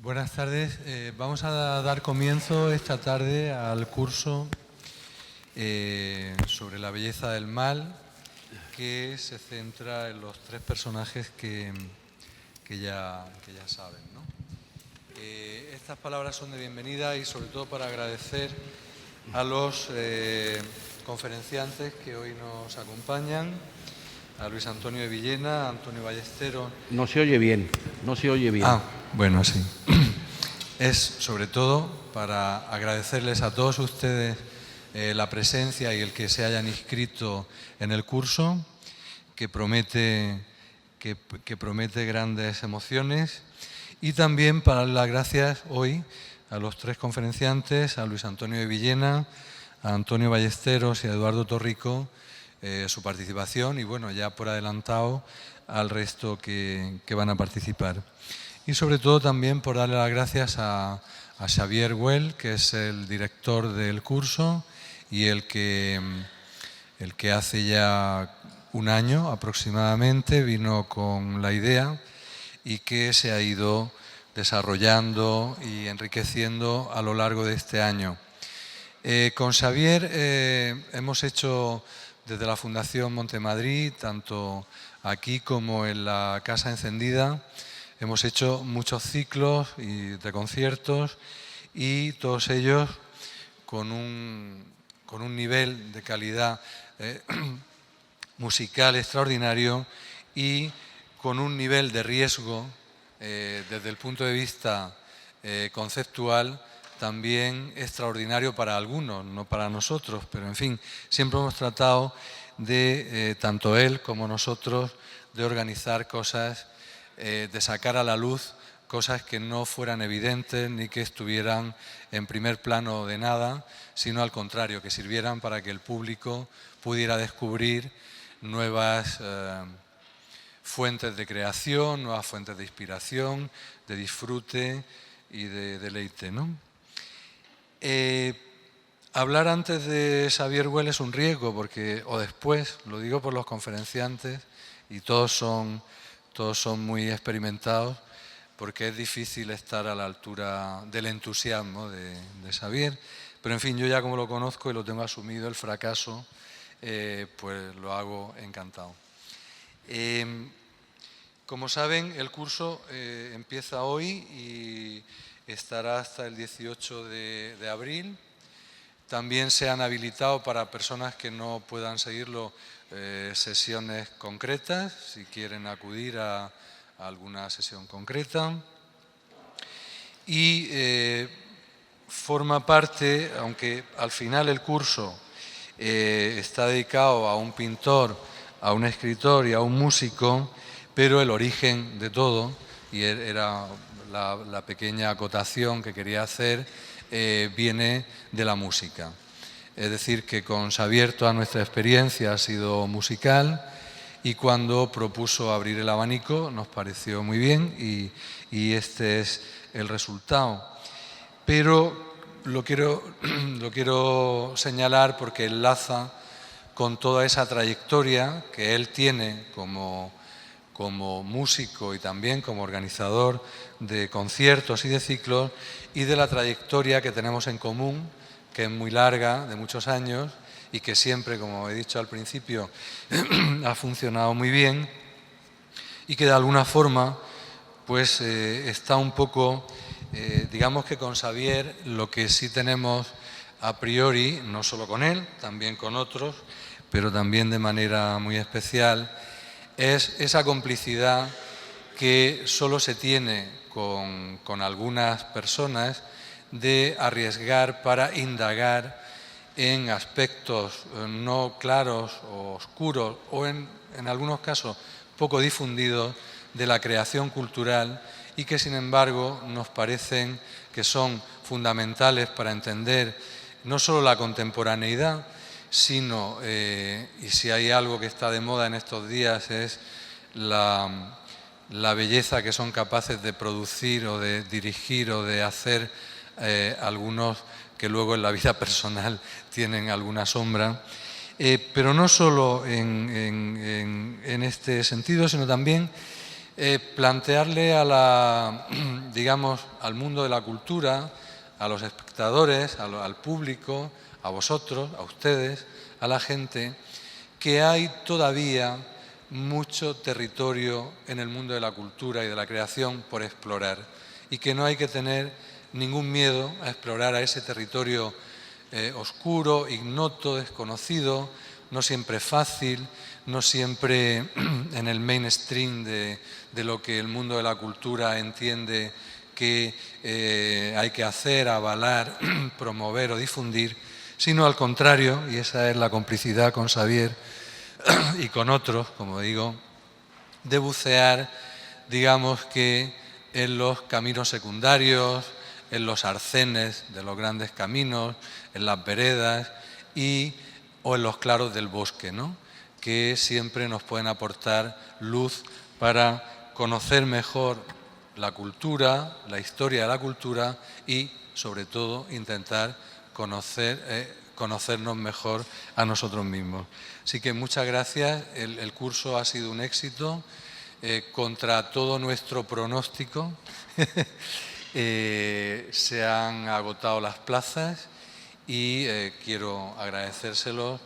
Buenas tardes. Vamos a dar comienzo esta tarde al curso sobre la belleza del mal, que se centra en los tres personajes que ya saben, ¿no? Estas palabras son de bienvenida y sobre todo para agradecer a los conferenciantes que hoy nos acompañan, a Luis Antonio de Villena, a Antonio Ballesteros. No se oye bien, no se oye bien. Ah, bueno, sí. Es sobre todo para agradecerles a todos ustedes la presencia y el que se hayan inscrito en el curso, que promete grandes emociones, y también para dar las gracias hoy a los tres conferenciantes, a Luis Antonio de Villena, a Antonio Ballesteros y a Eduardo Torrico, su participación y, bueno, ya por adelantado al resto que van a participar. Y sobre todo también por darle las gracias a Xavier Güell, que es el director del curso y el que hace ya un año aproximadamente vino con la idea y que se ha ido desarrollando y enriqueciendo a lo largo de este año. Con Xavier hemos hecho desde la Fundación Montemadrid, tanto aquí como en la Casa Encendida, hemos hecho muchos ciclos de conciertos y todos ellos con un nivel de calidad musical extraordinario y con un nivel de riesgo desde el punto de vista conceptual también extraordinario para algunos, no para nosotros, pero en fin, siempre hemos tratado de, tanto él como nosotros, de organizar cosas, de sacar a la luz cosas que no fueran evidentes ni que estuvieran en primer plano de nada, sino al contrario, que sirvieran para que el público pudiera descubrir nuevas fuentes de creación, nuevas fuentes de inspiración, de disfrute y de deleite, ¿no? Hablar antes de Xavier Güell es un riesgo, porque, o después, lo digo por los conferenciantes, y todos son muy experimentados, porque es difícil estar a la altura del entusiasmo de Xavier, pero en fin, yo ya como lo conozco y lo tengo asumido, el fracaso, pues lo hago encantado. Como saben, el curso empieza hoy y estará hasta el 18 de abril. También se han habilitado para personas que no puedan seguirlo sesiones concretas, si quieren acudir a alguna sesión concreta. Y forma parte, aunque al final el curso está dedicado a un pintor, a un escritor y a un músico, pero el origen de todo, y era la pequeña acotación que quería hacer, viene de la música. Es decir, que con Xavier toda nuestra experiencia ha sido musical y cuando propuso abrir el abanico nos pareció muy bien y este es el resultado. Pero lo quiero señalar porque enlaza con toda esa trayectoria que él tiene como músico y también como organizador de conciertos y de ciclos y de la trayectoria que tenemos en común, que es muy larga, de muchos años y que siempre, como he dicho al principio, ha funcionado muy bien y que de alguna forma pues está un poco, digamos que con Xavier lo que sí tenemos a priori, no solo con él, también con otros, pero también de manera muy especial, es esa complicidad que solo se tiene con algunas personas de arriesgar para indagar en aspectos no claros o oscuros o en algunos casos poco difundidos de la creación cultural y que sin embargo nos parecen que son fundamentales para entender no solo la contemporaneidad, sino, y si hay algo que está de moda en estos días es la belleza que son capaces de producir o de dirigir o de hacer algunos que luego en la vida personal tienen alguna sombra, pero no solo en este sentido, sino también plantearle digamos, al mundo de la cultura, a los espectadores, al público, a vosotros, a ustedes, a la gente, que hay todavía mucho territorio en el mundo de la cultura y de la creación por explorar y que no hay que tener ningún miedo a explorar a ese territorio oscuro, ignoto, desconocido, no siempre fácil, no siempre en el mainstream de lo que el mundo de la cultura entiende que hay que hacer, avalar, promover o difundir, sino al contrario, y esa es la complicidad con Xavier y con otros, como digo, de bucear, digamos que en los caminos secundarios, en los arcenes de los grandes caminos, en las veredas o en los claros del bosque, ¿no?, que siempre nos pueden aportar luz para conocer mejor la cultura, la historia de la cultura y, sobre todo, intentar conocernos mejor a nosotros mismos. Así que muchas gracias. El curso ha sido un éxito, contra todo nuestro pronóstico. Se han agotado las plazas y quiero agradecérselo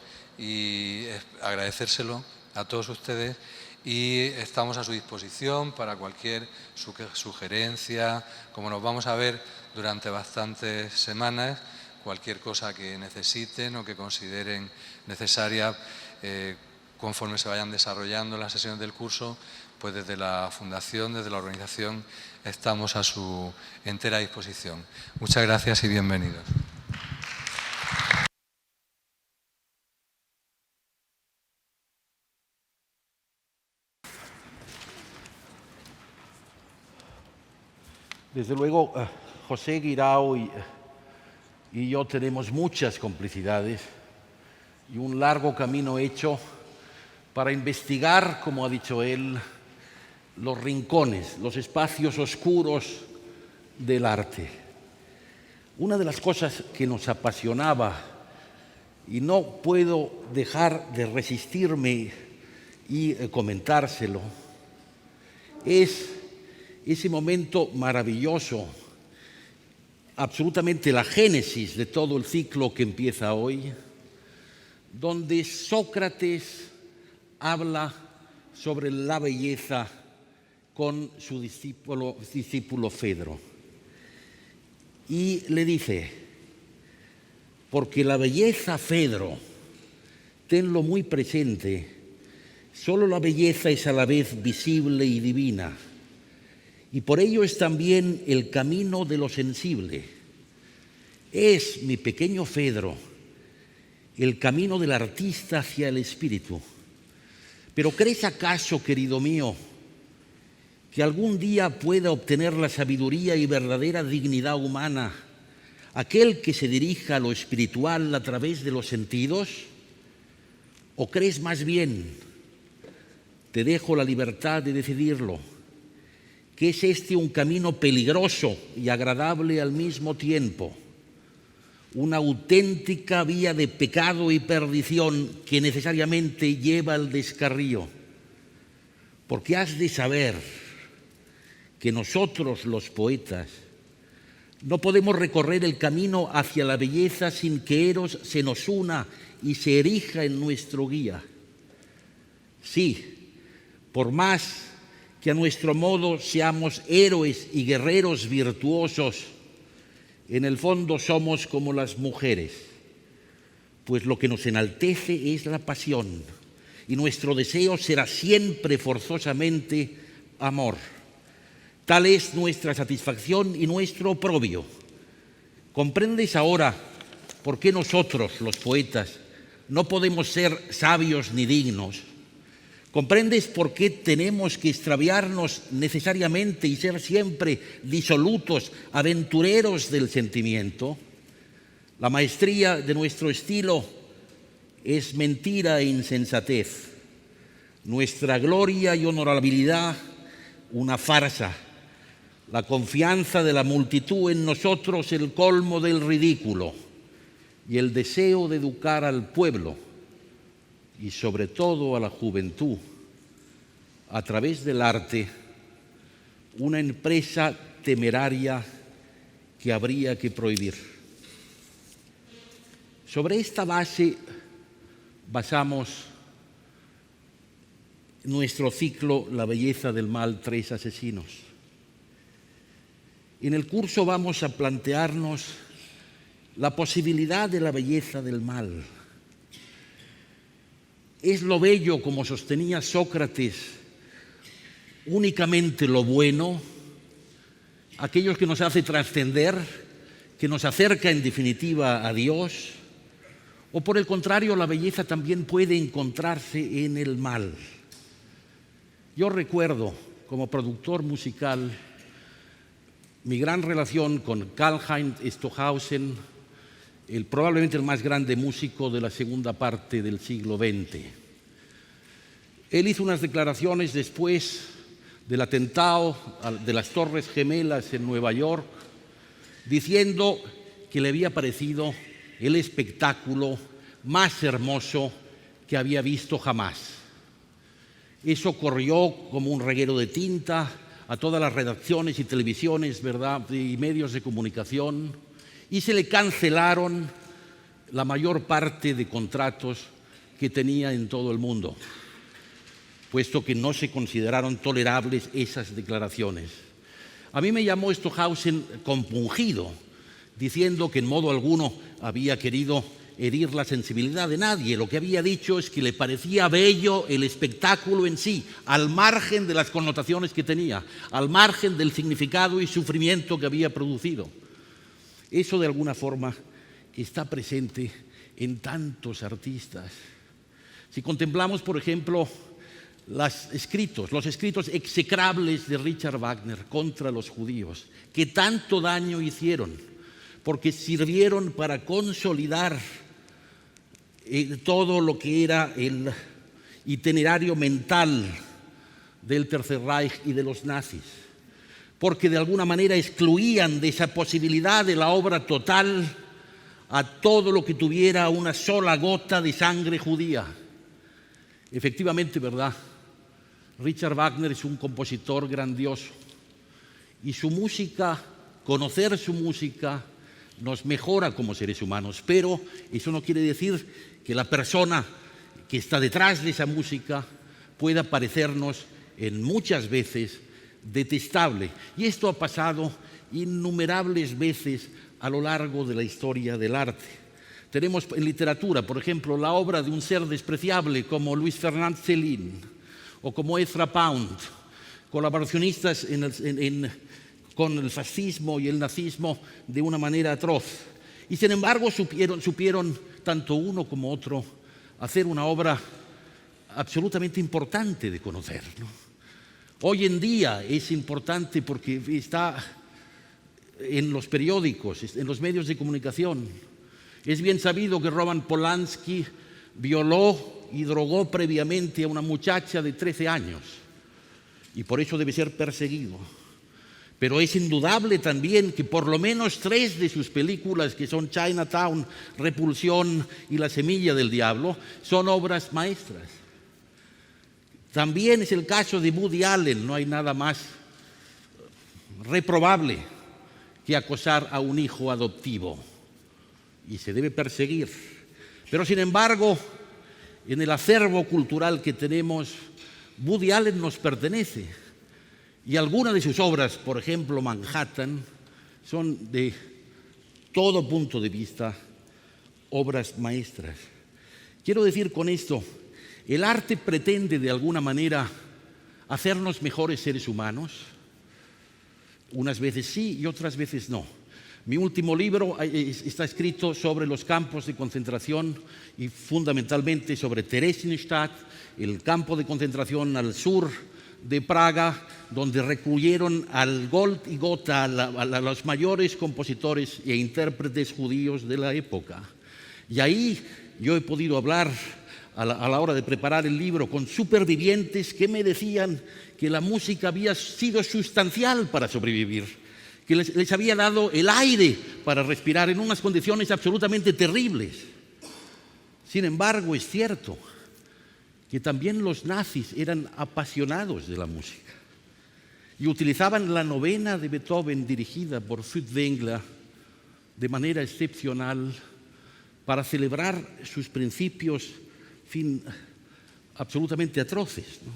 a todos ustedes y estamos a su disposición para cualquier sugerencia. Como nos vamos a ver durante bastantes semanas, cualquier cosa que necesiten o que consideren necesaria conforme se vayan desarrollando las sesiones del curso, pues desde la Fundación, desde la organización, estamos a su entera disposición. Muchas gracias y bienvenidos. Desde luego, José Guirao y yo tenemos muchas complicidades y un largo camino hecho para investigar, como ha dicho él, los rincones, los espacios oscuros del arte. Una de las cosas que nos apasionaba, y no puedo dejar de resistirme y comentárselo, es ese momento maravilloso, absolutamente la génesis de todo el ciclo que empieza hoy, donde Sócrates habla sobre la belleza con su discípulo Fedro. Y le dice, porque la belleza, Fedro, tenlo muy presente, solo la belleza es a la vez visible y divina. Y por ello es también el camino de lo sensible. Es, mi pequeño Fedro, el camino del artista hacia el espíritu. Pero ¿crees acaso, querido mío, que algún día pueda obtener la sabiduría y verdadera dignidad humana aquel que se dirija a lo espiritual a través de los sentidos? ¿O crees más bien, te dejo la libertad de decidirlo, que es este un camino peligroso y agradable al mismo tiempo, una auténtica vía de pecado y perdición que necesariamente lleva al descarrío? Porque has de saber que nosotros, los poetas, no podemos recorrer el camino hacia la belleza sin que Eros se nos una y se erija en nuestro guía. Sí, por más que a nuestro modo seamos héroes y guerreros virtuosos, en el fondo somos como las mujeres, pues lo que nos enaltece es la pasión y nuestro deseo será siempre forzosamente amor. Tal es nuestra satisfacción y nuestro oprobio. ¿Comprendes ahora por qué nosotros, los poetas, no podemos ser sabios ni dignos? ¿Comprendes por qué tenemos que extraviarnos necesariamente y ser siempre disolutos, aventureros del sentimiento? La maestría de nuestro estilo es mentira e insensatez. Nuestra gloria y honorabilidad, una farsa. La confianza de la multitud en nosotros, el colmo del ridículo. Y el deseo de educar al pueblo y sobre todo a la juventud a través del arte una empresa temeraria que habría que prohibir. Sobre esta base basamos nuestro ciclo La belleza del mal, 3 asesinos. En el curso vamos a plantearnos la posibilidad de la belleza del mal. ¿Es lo bello, como sostenía Sócrates, únicamente lo bueno, aquello que nos hace trascender, que nos acerca en definitiva a Dios? ¿O por el contrario, la belleza también puede encontrarse en el mal? Yo recuerdo, como productor musical, mi gran relación con Karlheinz Stockhausen, probablemente el más grande músico de la segunda parte del siglo XX. Él hizo unas declaraciones después del atentado de las Torres Gemelas en Nueva York, diciendo que le había parecido el espectáculo más hermoso que había visto jamás. Eso corrió como un reguero de tinta a todas las redacciones y televisiones, ¿verdad?, y medios de comunicación, y se le cancelaron la mayor parte de contratos que tenía en todo el mundo, puesto que no se consideraron tolerables esas declaraciones. A mí me llamó Stockhausen compungido, diciendo que en modo alguno había querido herir la sensibilidad de nadie. Lo que había dicho es que le parecía bello el espectáculo en sí, al margen de las connotaciones que tenía, al margen del significado y sufrimiento que había producido. Eso de alguna forma está presente en tantos artistas. Si contemplamos, por ejemplo, los escritos execrables de Richard Wagner contra los judíos, que tanto daño hicieron, porque sirvieron para consolidar todo lo que era el itinerario mental del Tercer Reich y de los nazis, porque de alguna manera excluían de esa posibilidad de la obra total a todo lo que tuviera una sola gota de sangre judía. Efectivamente, ¿verdad? Richard Wagner es un compositor grandioso y su música, conocer su música, nos mejora como seres humanos, pero eso no quiere decir que la persona que está detrás de esa música pueda parecernos en muchas veces detestable. Y esto ha pasado innumerables veces a lo largo de la historia del arte. Tenemos en literatura, por ejemplo, la obra de un ser despreciable como Louis Ferdinand Céline o como Ezra Pound, colaboracionistas con el fascismo y el nazismo de una manera atroz. Y sin embargo supieron tanto uno como otro hacer una obra absolutamente importante de conocer, ¿no? Hoy en día es importante porque está en los periódicos, en los medios de comunicación. Es bien sabido que Roman Polanski violó y drogó previamente a una muchacha de 13 años y por eso debe ser perseguido. Pero es indudable también que por lo menos 3 de sus películas, que son Chinatown, Repulsión y La semilla del diablo, son obras maestras. También es el caso de Woody Allen. No hay nada más reprobable que acosar a un hijo adoptivo y se debe perseguir. Pero sin embargo, en el acervo cultural que tenemos, Woody Allen nos pertenece. Y algunas de sus obras, por ejemplo Manhattan, son de todo punto de vista obras maestras. Quiero decir con esto, el arte pretende de alguna manera hacernos mejores seres humanos. Unas veces sí y otras veces no. Mi último libro está escrito sobre los campos de concentración y fundamentalmente sobre Theresienstadt, el campo de concentración al sur de Praga, donde recluyeron al Gold y Gotha, a los mayores compositores e intérpretes judíos de la época. Y ahí yo he podido hablar a la hora de preparar el libro con supervivientes que me decían que la música había sido sustancial para sobrevivir, que les había dado el aire para respirar en unas condiciones absolutamente terribles. Sin embargo, es cierto que también los nazis eran apasionados de la música. y utilizaban la novena de Beethoven dirigida por Furtwängler de manera excepcional para celebrar sus principios, absolutamente atroces, ¿no?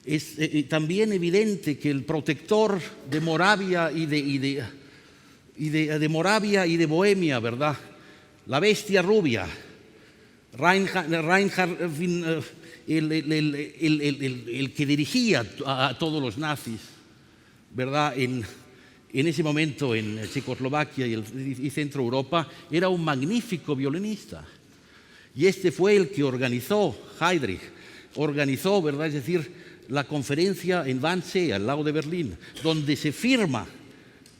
Es también evidente que el protector de Moravia de Moravia y de Bohemia, ¿verdad? La bestia rubia, Reinhard, el que dirigía a todos los nazis, ¿verdad? En ese momento en Checoslovaquia y Centro Europa, era un magnífico violinista. Y este fue el que organizó, Heydrich, ¿verdad? Es decir, la conferencia en Wannsee, al lado de Berlín, donde se firma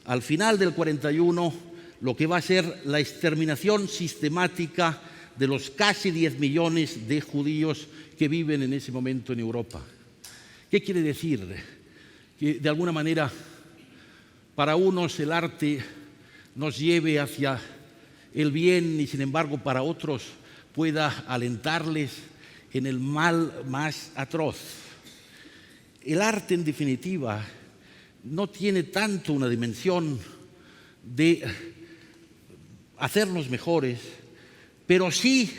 al final del 41 lo que va a ser la exterminación sistemática de los casi 10 millones de judíos que viven en ese momento en Europa. ¿Qué quiere decir? Que de alguna manera para unos el arte nos lleve hacia el bien y sin embargo para otros pueda alentarles en el mal más atroz. El arte, en definitiva, no tiene tanto una dimensión de hacernos mejores, pero sí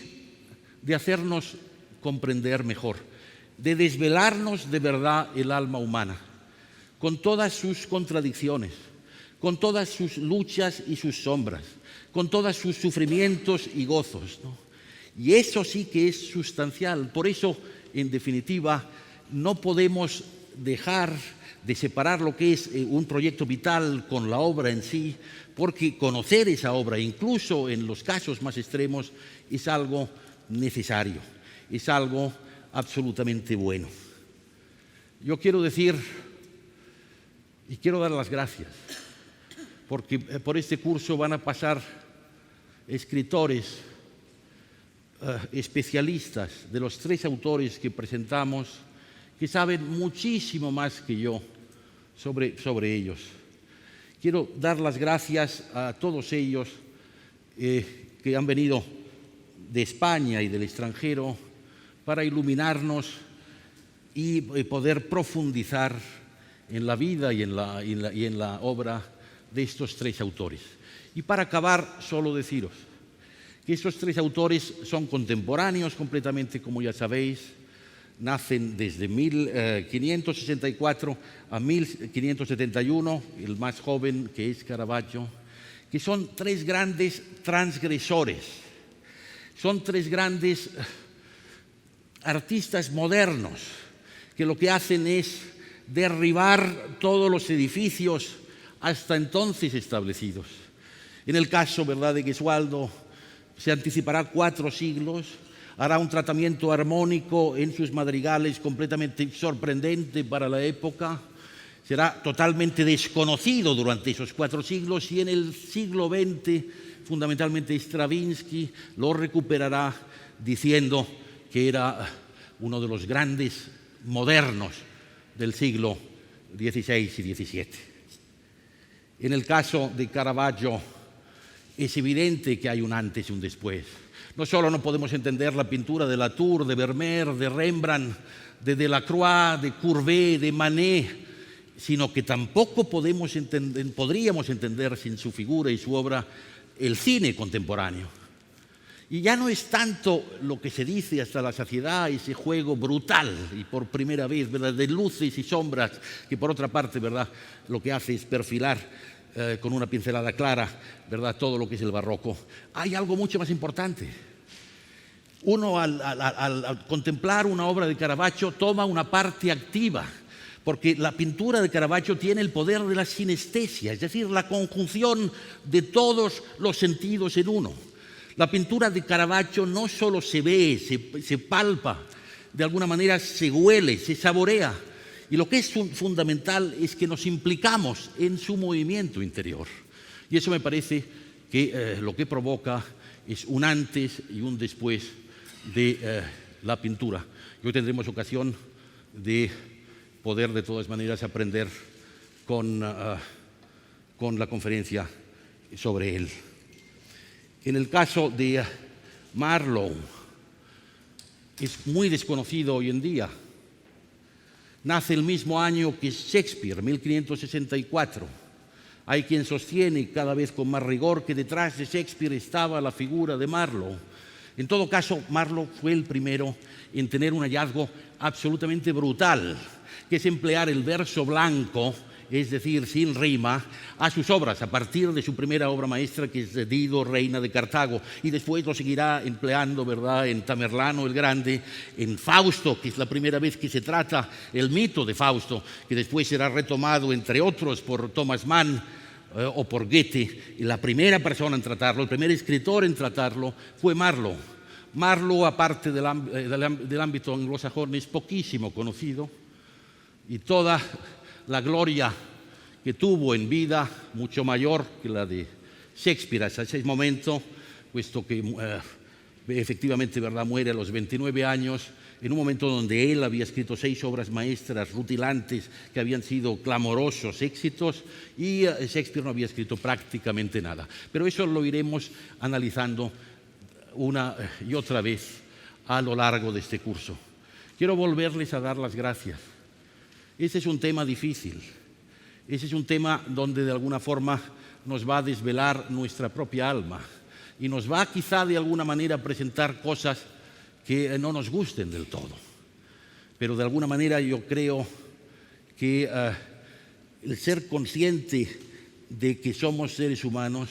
de hacernos comprender mejor, de desvelarnos de verdad el alma humana, con todas sus contradicciones, con todas sus luchas y sus sombras, con todos sus sufrimientos y gozos, ¿no? Y eso sí que es sustancial. Por eso, en definitiva, no podemos dejar de separar lo que es un proyecto vital con la obra en sí, porque conocer esa obra, incluso en los casos más extremos, es algo necesario, es algo absolutamente bueno. Yo quiero decir y quiero dar las gracias, porque por este curso van a pasar escritores, especialistas de los 3 autores que presentamos, que saben muchísimo más que yo sobre ellos. Quiero dar las gracias a todos ellos que han venido de España y del extranjero para iluminarnos y poder profundizar en la vida y en la obra de estos 3 autores. Y para acabar, solo deciros que estos 3 autores son contemporáneos completamente, como ya sabéis. Nacen desde 1564 a 1571, el más joven, que es Caravaggio, que son 3 grandes transgresores, son 3 grandes artistas modernos, que lo que hacen es derribar todos los edificios hasta entonces establecidos. En el caso, ¿verdad?, de Gesualdo, se anticipará 4 siglos, hará un tratamiento armónico en sus madrigales completamente sorprendente para la época, será totalmente desconocido durante esos 4 siglos y en el siglo XX, fundamentalmente Stravinsky, lo recuperará diciendo que era uno de los grandes modernos del siglo XVI y XVII. En el caso de Caravaggio, es evidente que hay un antes y un después. No solo no podemos entender la pintura de Latour, de Vermeer, de Rembrandt, de Delacroix, de Courbet, de Manet, sino que tampoco podríamos entender sin su figura y su obra el cine contemporáneo. Y ya no es tanto lo que se dice hasta la saciedad, ese juego brutal y por primera vez, ¿verdad?, de luces y sombras, que por otra parte, ¿verdad?, lo que hace es perfilar con una pincelada clara, ¿verdad?, todo lo que es el barroco. Hay algo mucho más importante. Uno al contemplar una obra de Caravaggio toma una parte activa, porque la pintura de Caravaggio tiene el poder de la sinestesia, es decir, la conjunción de todos los sentidos en uno. La pintura de Caravaggio no solo se ve, se palpa, de alguna manera se huele, se saborea. Y lo que es fundamental es que nos implicamos en su movimiento interior. Y eso me parece que lo que provoca es un antes y un después de la pintura. Y hoy tendremos ocasión de poder de todas maneras aprender con la conferencia sobre él. En el caso de Marlowe, es muy desconocido hoy en día. nace el mismo año que Shakespeare, 1564. Hay quien sostiene, cada vez con más rigor, que detrás de Shakespeare estaba la figura de Marlowe. En todo caso, Marlowe fue el primero en tener un hallazgo absolutamente brutal, que es emplear el verso blanco, es decir, sin rima, a sus obras, a partir de su primera obra maestra, que es Dido, reina de Cartago, y después lo seguirá empleando, ¿verdad?, en Tamerlano el Grande, en Fausto, que es la primera vez que se trata el mito de Fausto, que después será retomado, entre otros, por Thomas Mann o por Goethe. Y la primera persona en tratarlo, el primer escritor en tratarlo, fue Marlowe. Marlowe, aparte del ámbito anglosajón, es poquísimo conocido, y toda la gloria que tuvo en vida, mucho mayor que la de Shakespeare hasta ese momento, puesto que efectivamente, ¿verdad?, muere a los 29 años, en un momento donde él había escrito 6 obras maestras rutilantes que habían sido clamorosos éxitos, y Shakespeare no había escrito prácticamente nada. Pero eso lo iremos analizando una y otra vez a lo largo de este curso. Quiero volverles a dar las gracias. Ese es un tema difícil, ese es un tema donde de alguna forma nos va a desvelar nuestra propia alma y nos va quizá de alguna manera a presentar cosas que no nos gusten del todo. Pero de alguna manera yo creo que el ser consciente de que somos seres humanos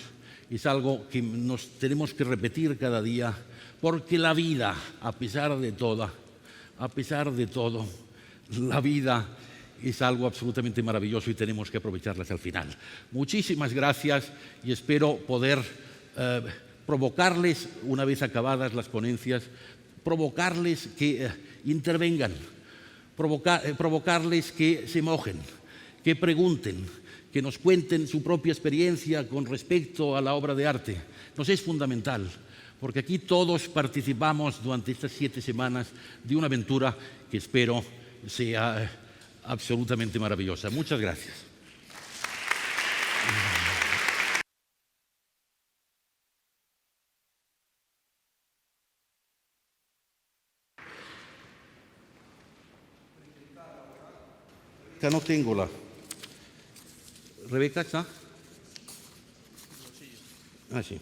es algo que nos tenemos que repetir cada día, porque la vida, a pesar de todo, la vida es algo absolutamente maravilloso y tenemos que aprovecharla hasta el final. Muchísimas gracias y espero poder provocarles, una vez acabadas las ponencias, provocarles que intervengan, provocarles que se mojen, que pregunten, que nos cuenten su propia experiencia con respecto a la obra de arte. Nos es fundamental, porque aquí todos participamos durante estas 7 semanas de una aventura que espero sea absolutamente maravillosa. Muchas gracias. Ya no tengo la... ¿Rebeca está? Ah, sí.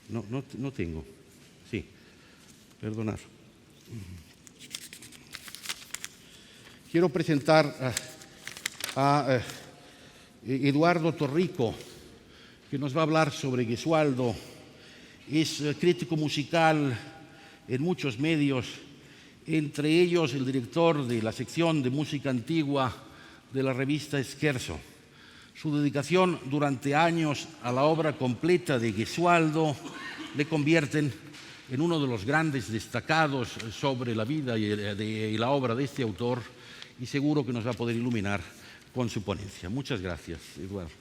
No tengo. Sí, perdonad. Quiero presentar a Eduardo Torrico, que nos va a hablar sobre Gesualdo. Es crítico musical en muchos medios, entre ellos el director de la sección de música antigua de la revista Scherzo. Su dedicación durante años a la obra completa de Gesualdo le convierten en uno de los grandes destacados sobre la vida y la obra de este autor, y seguro que nos va a poder iluminar con su ponencia. Muchas gracias, Eduardo.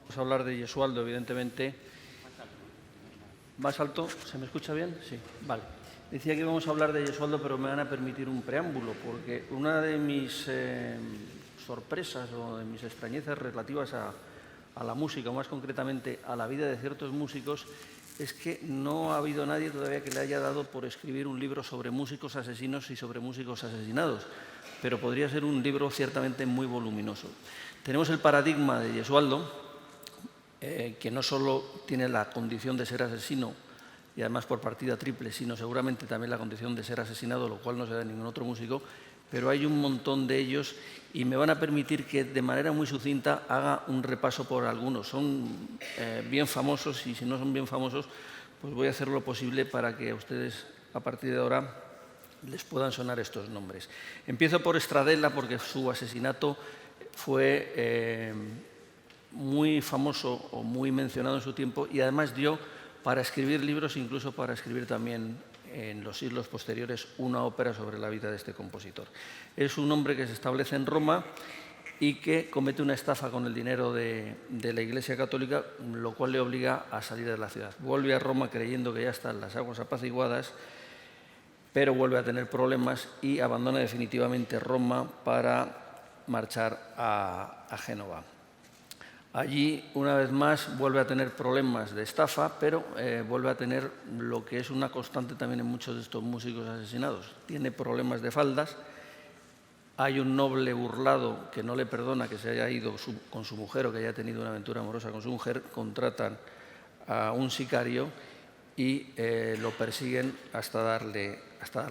Vamos a hablar de Gesualdo, evidentemente. ¿Más alto? ¿Se me escucha bien? Sí, vale. Decía que íbamos a hablar de Gesualdo, pero me van a permitir un preámbulo, porque una de mis sorpresas o de mis extrañezas relativas a la música, o más concretamente a la vida de ciertos músicos, es que no ha habido nadie todavía que le haya dado por escribir un libro sobre músicos asesinos y sobre músicos asesinados, pero podría ser un libro ciertamente muy voluminoso. Tenemos el paradigma de Gesualdo, que no solo tiene la condición de ser asesino, y además por partida triple, sino seguramente también la condición de ser asesinado, lo cual no se da en ningún otro músico, pero hay un montón de ellos y me van a permitir que de manera muy sucinta haga un repaso por algunos. Son bien famosos y si no son bien famosos, pues voy a hacer lo posible para que a ustedes a partir de ahora les puedan sonar estos nombres. Empiezo por Stradella porque su asesinato fue muy famoso o muy mencionado en su tiempo y además dio para escribir libros, incluso para escribir también en los siglos posteriores una ópera sobre la vida de este compositor. Es un hombre que se establece en Roma y que comete una estafa con el dinero de la Iglesia Católica, lo cual le obliga a salir de la ciudad. Vuelve a Roma creyendo que ya están las aguas apaciguadas, pero vuelve a tener problemas y abandona definitivamente Roma para marchar a Génova. Allí, una vez más, vuelve a tener problemas de estafa, pero vuelve a tener lo que es una constante también en muchos de estos músicos asesinados. Tiene problemas de faldas. Hay un noble burlado que no le perdona que se haya ido con su mujer o que haya tenido una aventura amorosa con su mujer. Contratan a un sicario y lo persiguen hasta darle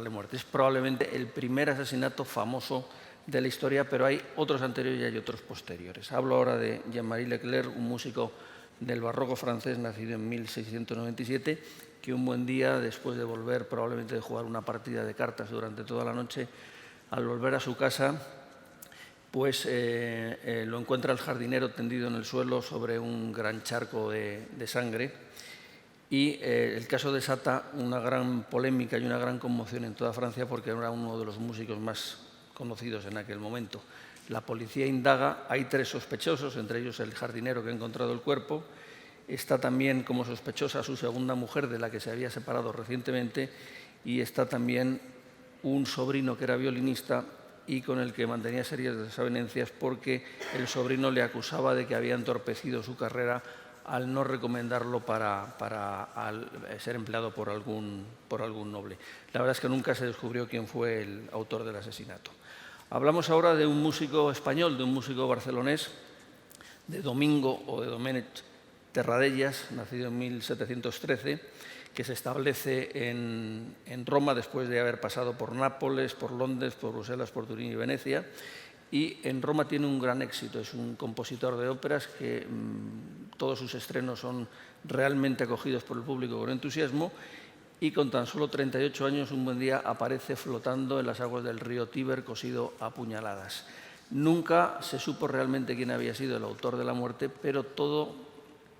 muerte. Es probablemente el primer asesinato famoso de la historia, pero hay otros anteriores y hay otros posteriores. Hablo ahora de Jean-Marie Leclerc, un músico del barroco francés nacido en 1697, que un buen día, después de volver probablemente de jugar una partida de cartas durante toda la noche, al volver a su casa, pues lo encuentra el jardinero tendido en el suelo sobre un gran charco de sangre, y el caso desata una gran polémica y una gran conmoción en toda Francia porque era uno de los músicos más conocidos en aquel momento. La policía indaga, hay 3 sospechosos, entre ellos el jardinero que ha encontrado el cuerpo. Está también como sospechosa su segunda mujer, de la que se había separado recientemente, y está también un sobrino que era violinista y con el que mantenía serias desavenencias porque el sobrino le acusaba de que había entorpecido su carrera al no recomendarlo para ser empleado por algún noble. La verdad es que nunca se descubrió quién fue el autor del asesinato. Hablamos ahora de un músico español, de un músico barcelonés, de Domingo o de Domènech Terradellas, nacido en 1713, que se establece en Roma después de haber pasado por Nápoles, por Londres, por Bruselas, por Turín y Venecia. Y en Roma tiene un gran éxito, es un compositor de óperas que todos sus estrenos son realmente acogidos por el público con entusiasmo, y con tan solo 38 años un buen día aparece flotando en las aguas del río Tíber cosido a puñaladas. Nunca se supo realmente quién había sido el autor de la muerte, pero todo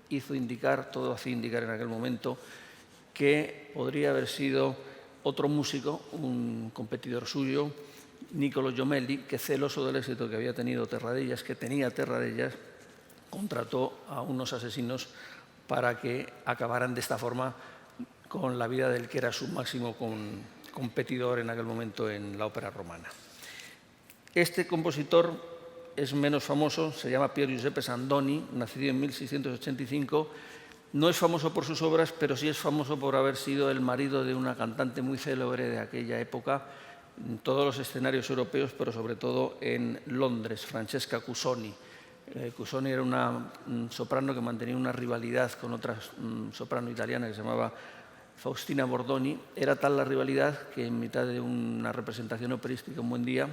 hacía indicar en aquel momento que podría haber sido otro músico, un competidor suyo, Niccolò Jommelli, que celoso del éxito que había tenido Terradellas, que tenía Terradellas, contrató a unos asesinos para que acabaran de esta forma con la vida del que era su máximo competidor en aquel momento en la ópera romana. Este compositor es menos famoso, se llama Pier Giuseppe Sandoni, nacido en 1685. No es famoso por sus obras, pero sí es famoso por haber sido el marido de una cantante muy célebre de aquella época, en todos los escenarios europeos, pero sobre todo en Londres, Francesca Cusoni. Cusoni era una soprano que mantenía una rivalidad con otra soprano italiana que se llamaba Faustina Bordoni. Era tal la rivalidad que en mitad de una representación operística un buen día,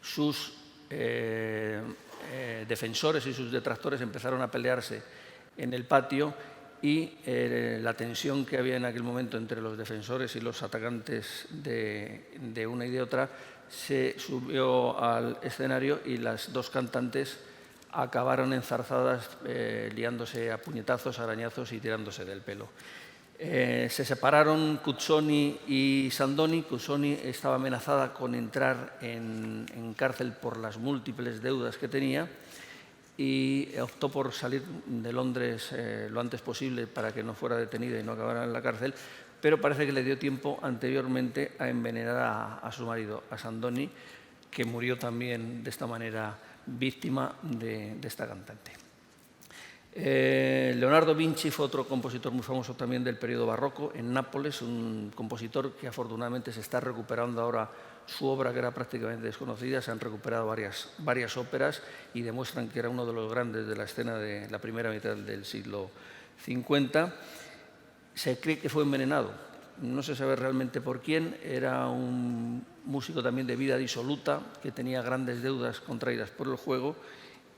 sus defensores y sus detractores empezaron a pelearse en el patio, y la tensión que había en aquel momento entre los defensores y los atacantes de una y de otra se subió al escenario, y las 2 cantantes acabaron enzarzadas, liándose a puñetazos, arañazos y tirándose del pelo. Se separaron Cuzzoni y Sandoni. Cuzzoni estaba amenazada con entrar en cárcel por las múltiples deudas que tenía, y optó por salir de Londres lo antes posible para que no fuera detenida y no acabara en la cárcel, pero parece que le dio tiempo anteriormente a envenenar a su marido, a Sandoni, que murió también de esta manera víctima de esta cantante. Leonardo Vinci fue otro compositor muy famoso también del periodo barroco en Nápoles, un compositor que afortunadamente se está recuperando ahora su obra, que era prácticamente desconocida. Se han recuperado varias óperas y demuestran que era uno de los grandes de la escena de la primera mitad del siglo 50. Se cree que fue envenenado, no se sabe realmente por quién. Era un músico también de vida disoluta, que tenía grandes deudas contraídas por el juego,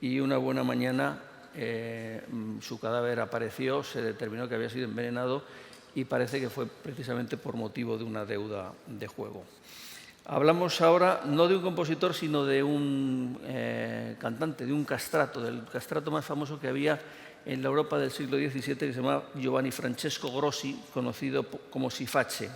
y una buena mañana su cadáver apareció, se determinó que había sido envenenado, y parece que fue precisamente por motivo de una deuda de juego. Hablamos ahora no de un compositor, sino de un cantante, de un castrato, del castrato más famoso que había en la Europa del siglo XVII, que se llamaba Giovanni Francesco Grossi, conocido como Siface.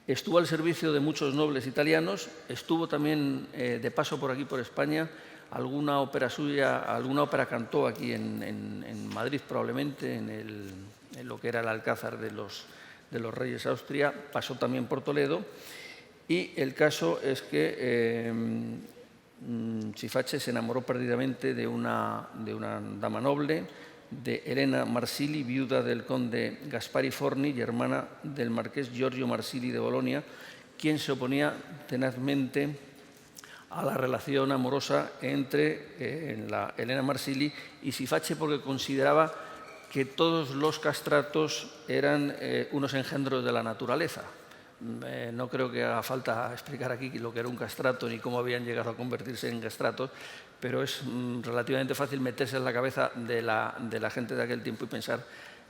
Estuvo al servicio de muchos nobles italianos, estuvo también de paso por aquí, por España. Alguna ópera suya, alguna ópera cantó aquí en Madrid, probablemente, en lo que era el Alcázar de los Reyes Austria. Pasó también por Toledo. Y el caso es que Sifache se enamoró perdidamente de una dama noble, de Elena Marsili, viuda del conde Gaspari Forni y hermana del marqués Giorgio Marsili de Bolonia, quien se oponía tenazmente a la relación amorosa entre la Elena Marsili y Sifache, porque consideraba que todos los castratos eran unos engendros de la naturaleza. No creo que haga falta explicar aquí lo que era un castrato ni cómo habían llegado a convertirse en castratos, pero es relativamente fácil meterse en la cabeza de la gente de aquel tiempo y pensar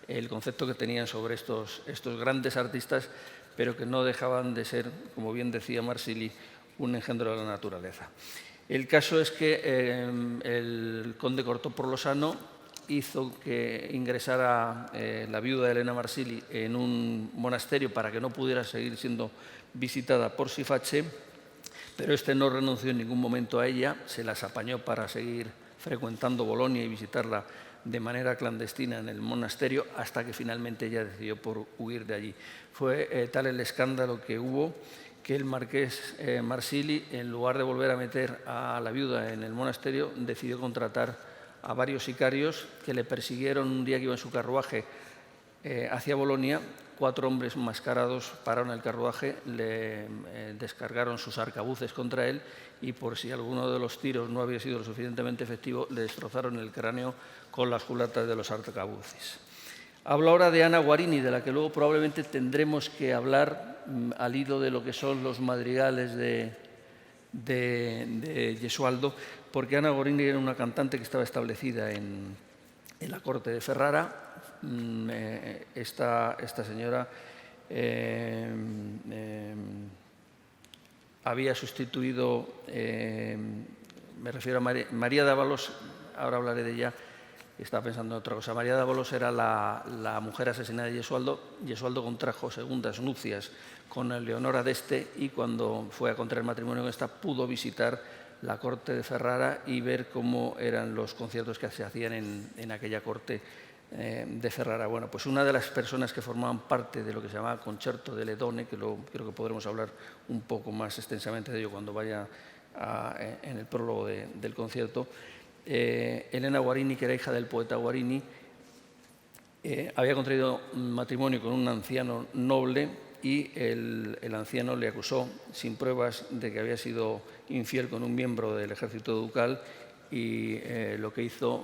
el concepto que tenían sobre estos grandes artistas, pero que no dejaban de ser, como bien decía Marsili, un engendro de la naturaleza. El caso es que el conde cortó por lo sano, hizo que ingresara la viuda de Elena Marsili en un monasterio para que no pudiera seguir siendo visitada por Sifache, pero este no renunció en ningún momento a ella, se las apañó para seguir frecuentando Bolonia y visitarla de manera clandestina en el monasterio, hasta que finalmente ella decidió por huir de allí. Fue tal el escándalo que hubo que el marqués Marsili, en lugar de volver a meter a la viuda en el monasterio, decidió contratar a varios sicarios que le persiguieron un día que iba en su carruaje hacia Bolonia. 4 hombres enmascarados pararon el carruaje, le descargaron sus arcabuces contra él y, por si alguno de los tiros no había sido lo suficientemente efectivo, le destrozaron el cráneo con las culatas de los arcabuces. Hablo ahora de Ana Guarini, de la que luego probablemente tendremos que hablar al hilo de lo que son los madrigales de Gesualdo, porque Ana Guarini era una cantante que estaba establecida en la corte de Ferrara. Esta señora había sustituido, me refiero a María Dávalos, ahora hablaré de ella, estaba pensando en otra cosa. María Dávalos era la mujer asesinada de Gesualdo. Gesualdo contrajo segundas nupcias con Leonora d'Este y cuando fue a contraer matrimonio con esta pudo visitar la corte de Ferrara y ver cómo eran los conciertos que se hacían en aquella corte de Ferrara. Bueno, pues una de las personas que formaban parte de lo que se llamaba Concerto de Ledone, que creo que podremos hablar un poco más extensamente de ello cuando vaya en el prólogo del concierto, Elena Guarini, que era hija del poeta Guarini, había contraído matrimonio con un anciano noble y el anciano le acusó sin pruebas de que había sido infiel con un miembro del ejército ducal y lo que hizo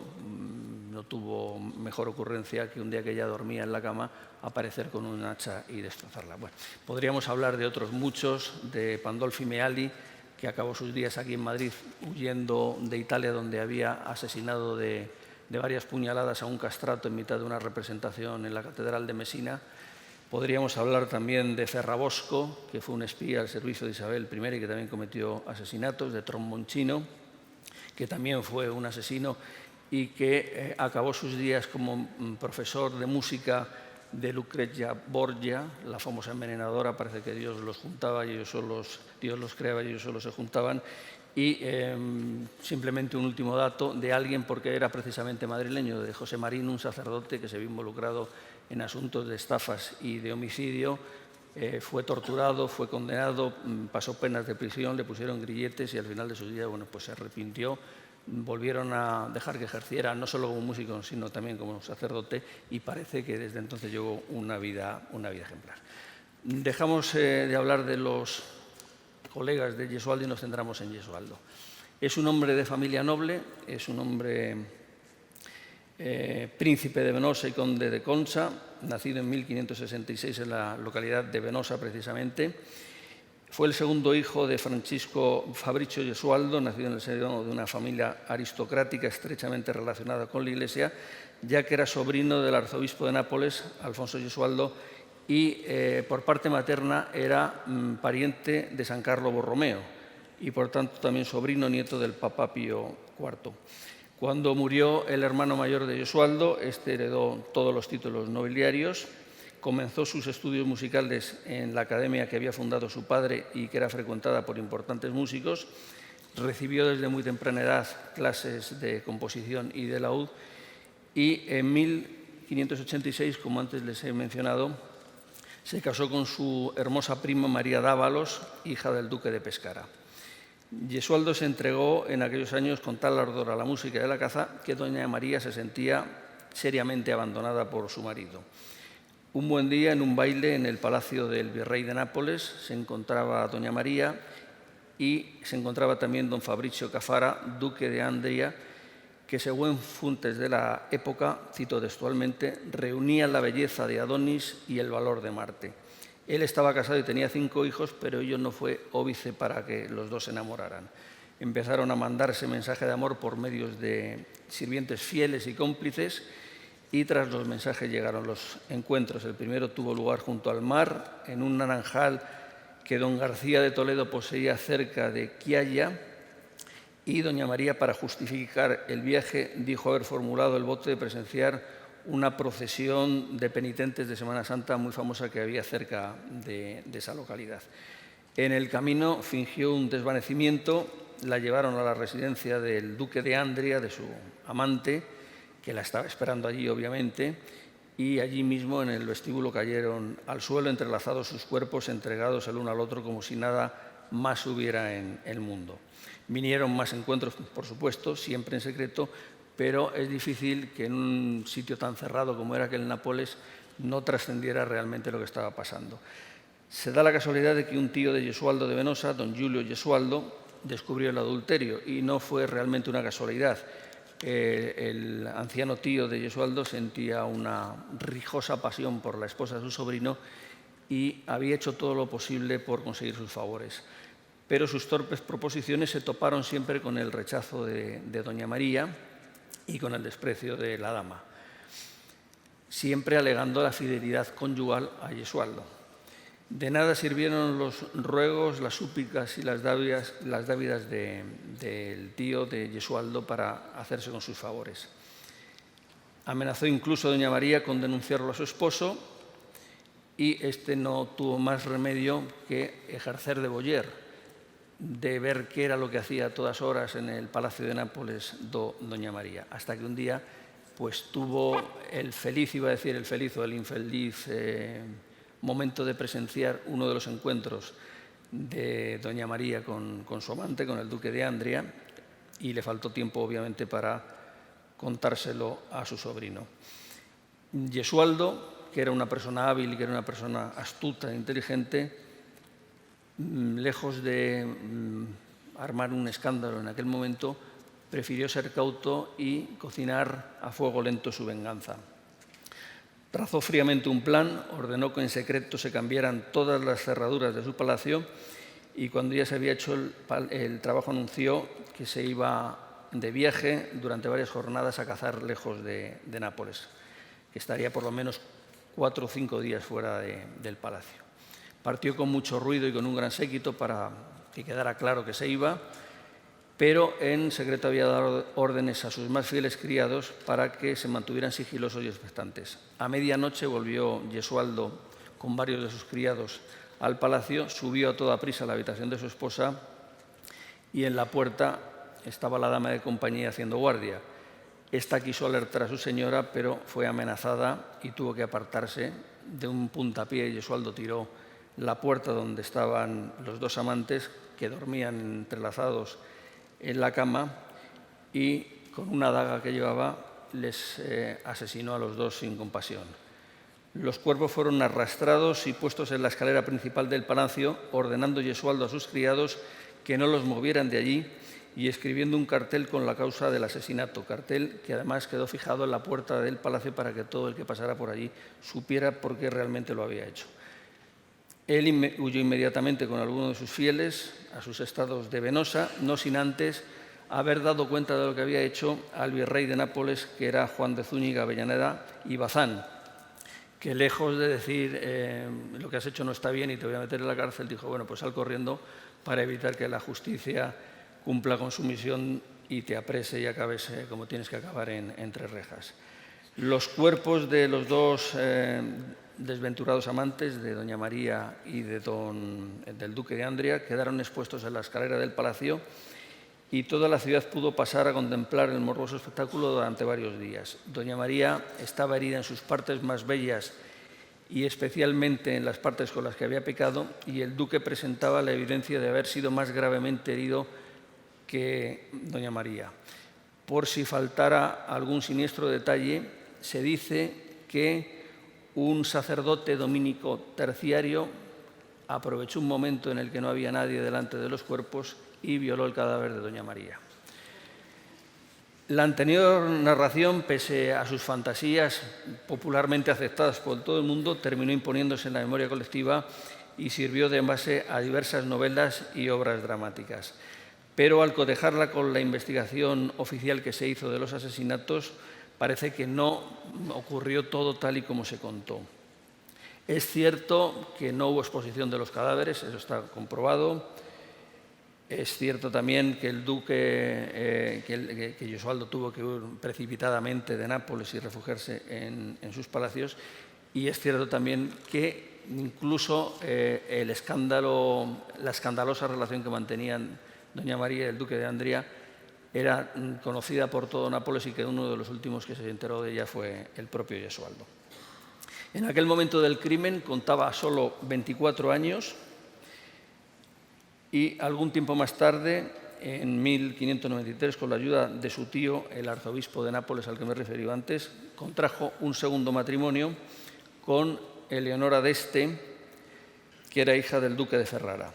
no tuvo mejor ocurrencia que un día que ella dormía en la cama aparecer con un hacha y destrozarla. Bueno, podríamos hablar de otros muchos, de Pandolfi Meali, que acabó sus días aquí en Madrid huyendo de Italia, donde había asesinado de varias puñaladas a un castrato en mitad de una representación en la Catedral de Messina. Podríamos hablar también de Ferrabosco, que fue un espía al servicio de Isabel I y que también cometió asesinatos, de Tromboncino, que también fue un asesino y que acabó sus días como profesor de música de Lucrezia Borgia, la famosa envenenadora. Parece que Dios los juntaba y Dios los creaba y ellos solo se juntaban. Y simplemente un último dato de alguien, porque era precisamente madrileño, de José Marín, un sacerdote que se vio involucrado en asuntos de estafas y de homicidio. Fue torturado, fue condenado, pasó penas de prisión, le pusieron grilletes y al final de sus días, bueno, pues se arrepintió. Volvieron a dejar que ejerciera no solo como músico, sino también como sacerdote, y parece que desde entonces llevó una vida ejemplar. Dejamos de hablar de los colegas de Gesualdo y nos centramos en Gesualdo. Es un hombre de familia noble, es un hombre príncipe de Venosa y conde de Consa, nacido en 1566 en la localidad de Venosa precisamente. Fue el segundo hijo de Francisco Fabricio Gesualdo, nacido en el seno de una familia aristocrática estrechamente relacionada con la Iglesia, ya que era sobrino del arzobispo de Nápoles, Alfonso Gesualdo, y por parte materna era pariente de San Carlo Borromeo y por tanto también sobrino nieto del Papa Pío IV. Cuando murió el hermano mayor de Gesualdo, este heredó todos los títulos nobiliarios. Comenzó sus estudios musicales en la academia que había fundado su padre y que era frecuentada por importantes músicos. Recibió desde muy temprana edad clases de composición y de laúd y en 1586, como antes les he mencionado, se casó con su hermosa prima María Dávalos, hija del duque de Pescara. Gesualdo se entregó en aquellos años con tal ardor a la música de la caza que doña María se sentía seriamente abandonada por su marido. Un buen día, en un baile en el palacio del virrey de Nápoles, se encontraba doña María y se encontraba también don Fabricio Cafara, duque de Andria, que según fuentes de la época, cito textualmente, reunía la belleza de Adonis y el valor de Marte. Él estaba casado y tenía 5 hijos, pero ello no fue óbice para que los dos se enamoraran. Empezaron a mandarse mensaje de amor por medios de sirvientes fieles y cómplices, y tras los mensajes llegaron los encuentros. El primero tuvo lugar junto al mar, en un naranjal que don García de Toledo poseía cerca de Quialla, y doña María, para justificar el viaje, dijo haber formulado el voto de presenciar una procesión de penitentes de Semana Santa muy famosa que había cerca de esa localidad. En el camino fingió un desvanecimiento, la llevaron a la residencia del duque de Andria, de su amante, que la estaba esperando allí, obviamente, y allí mismo en el vestíbulo cayeron al suelo entrelazados sus cuerpos, entregados el uno al otro como si nada más hubiera en el mundo. Vinieron más encuentros, por supuesto, siempre en secreto, pero es difícil que en un sitio tan cerrado como era aquel Nápoles no trascendiera realmente lo que estaba pasando. Se da la casualidad de que un tío de Gesualdo de Venosa, don Julio Gesualdo, descubrió el adulterio, y no fue realmente una casualidad. El anciano tío de Gesualdo sentía una rijosa pasión por la esposa de su sobrino y había hecho todo lo posible por conseguir sus favores. Pero sus torpes proposiciones se toparon siempre con el rechazo de doña María y con el desprecio de la dama, siempre alegando la fidelidad conyugal a Gesualdo. De nada sirvieron los ruegos, las súplicas y las dávidas del tío de Gesualdo para hacerse con sus favores. Amenazó incluso a doña María con denunciarlo a su esposo, y este no tuvo más remedio que ejercer de boyer, de ver qué era lo que hacía a todas horas en el Palacio de Nápoles doña María, hasta que un día pues tuvo el feliz, iba a decir el feliz o el infeliz momento de presenciar uno de los encuentros de doña María con su amante, con el duque de Andria, y le faltó tiempo obviamente para contárselo a su sobrino. Gesualdo, que era una persona hábil y que era una persona astuta e inteligente, lejos de armar un escándalo en aquel momento, prefirió ser cauto y cocinar a fuego lento su venganza. Trazó fríamente un plan, ordenó que en secreto se cambiaran todas las cerraduras de su palacio, y cuando ya se había hecho el trabajo anunció que se iba de viaje durante varias jornadas a cazar lejos de Nápoles, que estaría por lo menos 4 o 5 días fuera del palacio. Partió con mucho ruido y con un gran séquito para que quedara claro que se iba, pero en secreto había dado órdenes a sus más fieles criados para que se mantuvieran sigilosos y expectantes. A medianoche volvió Gesualdo con varios de sus criados al palacio, subió a toda prisa a la habitación de su esposa, y en la puerta estaba la dama de compañía haciendo guardia. Esta quiso alertar a su señora, pero fue amenazada y tuvo que apartarse. De un puntapié Gesualdo tiró la puerta donde estaban los dos amantes, que dormían entrelazados en la cama, y con una daga que llevaba les asesinó a los dos sin compasión. Los cuerpos fueron arrastrados y puestos en la escalera principal del palacio, ordenando Gesualdo a sus criados que no los movieran de allí y escribiendo un cartel con la causa del asesinato, cartel que además quedó fijado en la puerta del palacio para que todo el que pasara por allí supiera por qué realmente lo había hecho. Él huyó inmediatamente con algunos de sus fieles a sus estados de Venosa, no sin antes haber dado cuenta de lo que había hecho al virrey de Nápoles, que era Juan de Zúñiga, Avellaneda y Bazán, que lejos de decir lo que has hecho no está bien y te voy a meter en la cárcel, dijo, bueno, pues sal corriendo para evitar que la justicia cumpla con su misión y te aprese y acabes como tienes que acabar entre rejas. Los cuerpos de los dos desventurados amantes, de doña María y del duque de Andria, quedaron expuestos en la escalera del palacio, y toda la ciudad pudo pasar a contemplar el morboso espectáculo durante varios días. Doña María estaba herida en sus partes más bellas y especialmente en las partes con las que había pecado, y el duque presentaba la evidencia de haber sido más gravemente herido que doña María. Por si faltara algún siniestro detalle, se dice que un sacerdote dominico terciario aprovechó un momento en el que no había nadie delante de los cuerpos y violó el cadáver de doña María. La anterior narración, pese a sus fantasías popularmente aceptadas por todo el mundo, terminó imponiéndose en la memoria colectiva y sirvió de base a diversas novelas y obras dramáticas. Pero al cotejarla con la investigación oficial que se hizo de los asesinatos, parece que no ocurrió todo tal y como se contó. Es cierto que no hubo exposición de los cadáveres, eso está comprobado. Es cierto también que el duque, que Gesualdo tuvo que huir precipitadamente de Nápoles y refugiarse en sus palacios. Y es cierto también que incluso la escandalosa relación que mantenían doña María y el duque de Andría era conocida por todo Nápoles y que uno de los últimos que se enteró de ella fue el propio Gesualdo. En aquel momento del crimen contaba solo 24 años y algún tiempo más tarde, en 1593, con la ayuda de su tío, el arzobispo de Nápoles, al que me he referido antes, contrajo un segundo matrimonio con Eleonora d'Este, que era hija del duque de Ferrara.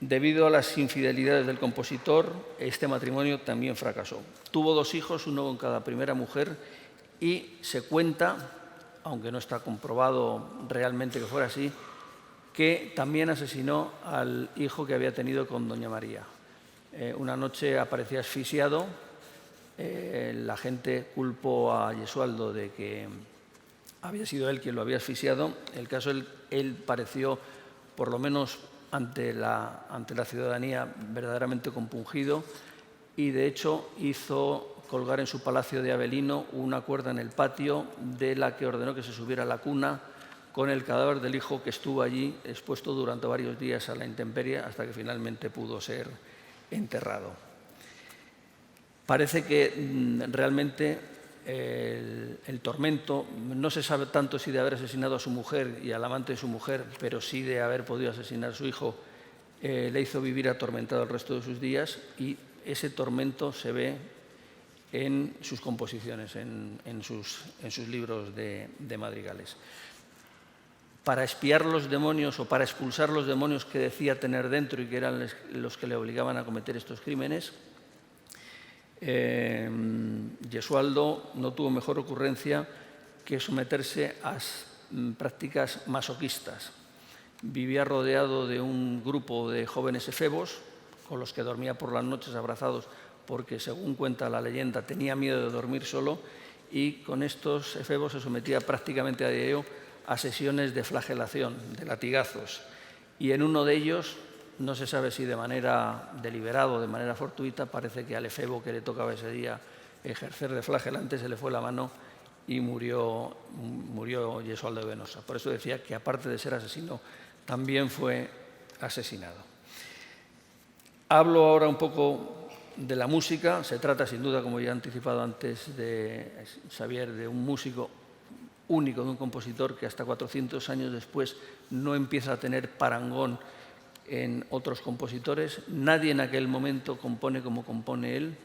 Debido a las infidelidades del compositor, este matrimonio también fracasó. Tuvo 2 hijos, uno con cada primera mujer, y se cuenta, aunque no está comprobado realmente que fuera así, que también asesinó al hijo que había tenido con doña María. Una noche aparecía asfixiado, la gente culpó a Gesualdo de que había sido él quien lo había asfixiado. El caso, él pareció, por lo menos ante la ciudadanía, verdaderamente compungido, y de hecho hizo colgar en su palacio de Avellino una cuerda en el patio de la que ordenó que se subiera a la cuna con el cadáver del hijo, que estuvo allí expuesto durante varios días a la intemperie hasta que finalmente pudo ser enterrado. Parece que realmente el tormento, no se sabe tanto si de haber asesinado a su mujer y al amante de su mujer, pero sí de haber podido asesinar a su hijo, le hizo vivir atormentado el resto de sus días, y ese tormento se ve en sus composiciones, en sus libros de madrigales. Para espiar los demonios o para expulsar los demonios que decía tener dentro y que eran los que le obligaban a cometer estos crímenes, Gesualdo no tuvo mejor ocurrencia que someterse a prácticas masoquistas. Vivía rodeado de un grupo de jóvenes efebos con los que dormía por las noches abrazados porque, según cuenta la leyenda, tenía miedo de dormir solo, y con estos efebos se sometía prácticamente a diario a sesiones de flagelación, de latigazos. Y en uno de ellos, no se sabe si de manera deliberada o de manera fortuita, parece que al efebo que le tocaba ese día ejercer de flagelante se le fue la mano y murió Gesualdo de Venosa. Por eso decía que, aparte de ser asesino, también fue asesinado. Hablo ahora un poco de la música. Se trata, sin duda, como ya he anticipado antes de Xavier, de un músico único, de un compositor que hasta 400 años después no empieza a tener parangón en otros compositores. Nadie en aquel momento compone como compone él.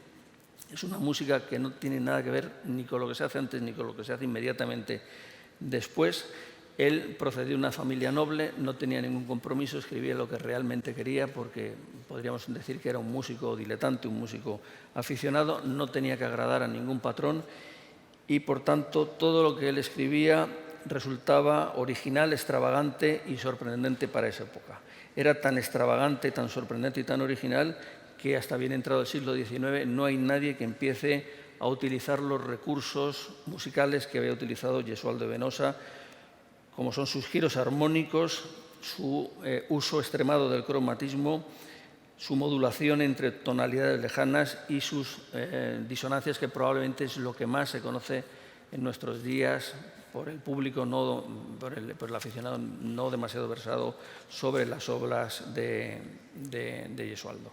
Es una música que no tiene nada que ver ni con lo que se hace antes ni con lo que se hace inmediatamente después. Él procedió de una familia noble, no tenía ningún compromiso, escribía lo que realmente quería, porque podríamos decir que era un músico diletante, un músico aficionado, no tenía que agradar a ningún patrón, y por tanto todo lo que él escribía resultaba original, extravagante y sorprendente para esa época. Era tan extravagante, tan sorprendente y tan original que hasta bien entrado el siglo XIX no hay nadie que empiece a utilizar los recursos musicales que había utilizado Gesualdo de Venosa, como son sus giros armónicos, su uso extremado del cromatismo, su modulación entre tonalidades lejanas y sus disonancias, que probablemente es lo que más se conoce en nuestros días por el público, por el aficionado no demasiado versado sobre las obras de Gesualdo.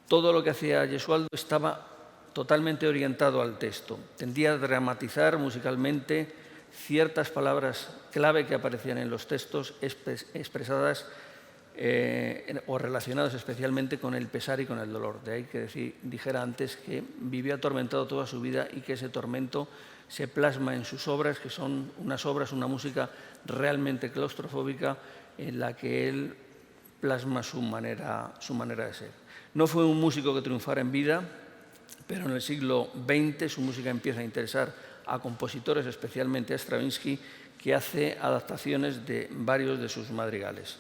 Todo lo que hacía Gesualdo estaba totalmente orientado al texto. Tendía a dramatizar musicalmente ciertas palabras clave que aparecían en los textos expresadas o relacionados especialmente con el pesar y con el dolor. De ahí que dijera antes que vivió atormentado toda su vida y que ese tormento se plasma en sus obras, que son unas obras, una música realmente claustrofóbica en la que él plasma su manera de ser. No fue un músico que triunfara en vida, pero en el siglo XX su música empieza a interesar a compositores, especialmente a Stravinsky, que hace adaptaciones de varios de sus madrigales.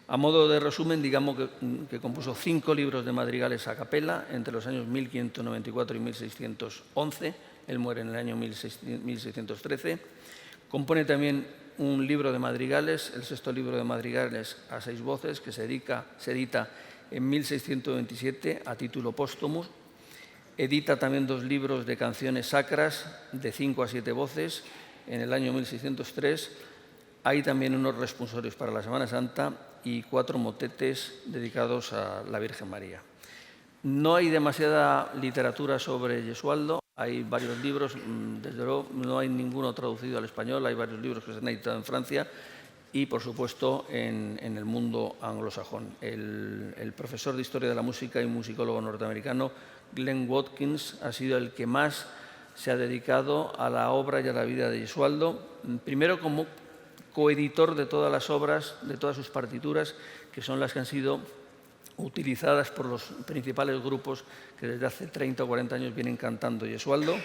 A modo de resumen, digamos que compuso 5 libros de madrigales a capela entre los años 1594 y 1611. Él muere en el año 1613. Compone también un libro de madrigales, el 6º libro de madrigales a 6 voces, que se edita en 1627 a título póstumo. Edita también 2 libros de canciones sacras de 5 a 7 voces en el año 1603. Hay también unos responsorios para la Semana Santa y 4 motetes dedicados a la Virgen María. No hay demasiada literatura sobre Gesualdo, hay varios libros, desde luego no hay ninguno traducido al español, hay varios libros que se han editado en Francia y, por supuesto, en el mundo anglosajón. El profesor de Historia de la Música y musicólogo norteamericano Glenn Watkins ha sido el que más se ha dedicado a la obra y a la vida de Gesualdo, primero como coeditor de todas las obras, de todas sus partituras, que son las que han sido utilizadas por los principales grupos que desde hace 30 o 40 años vienen cantando Gesualdo,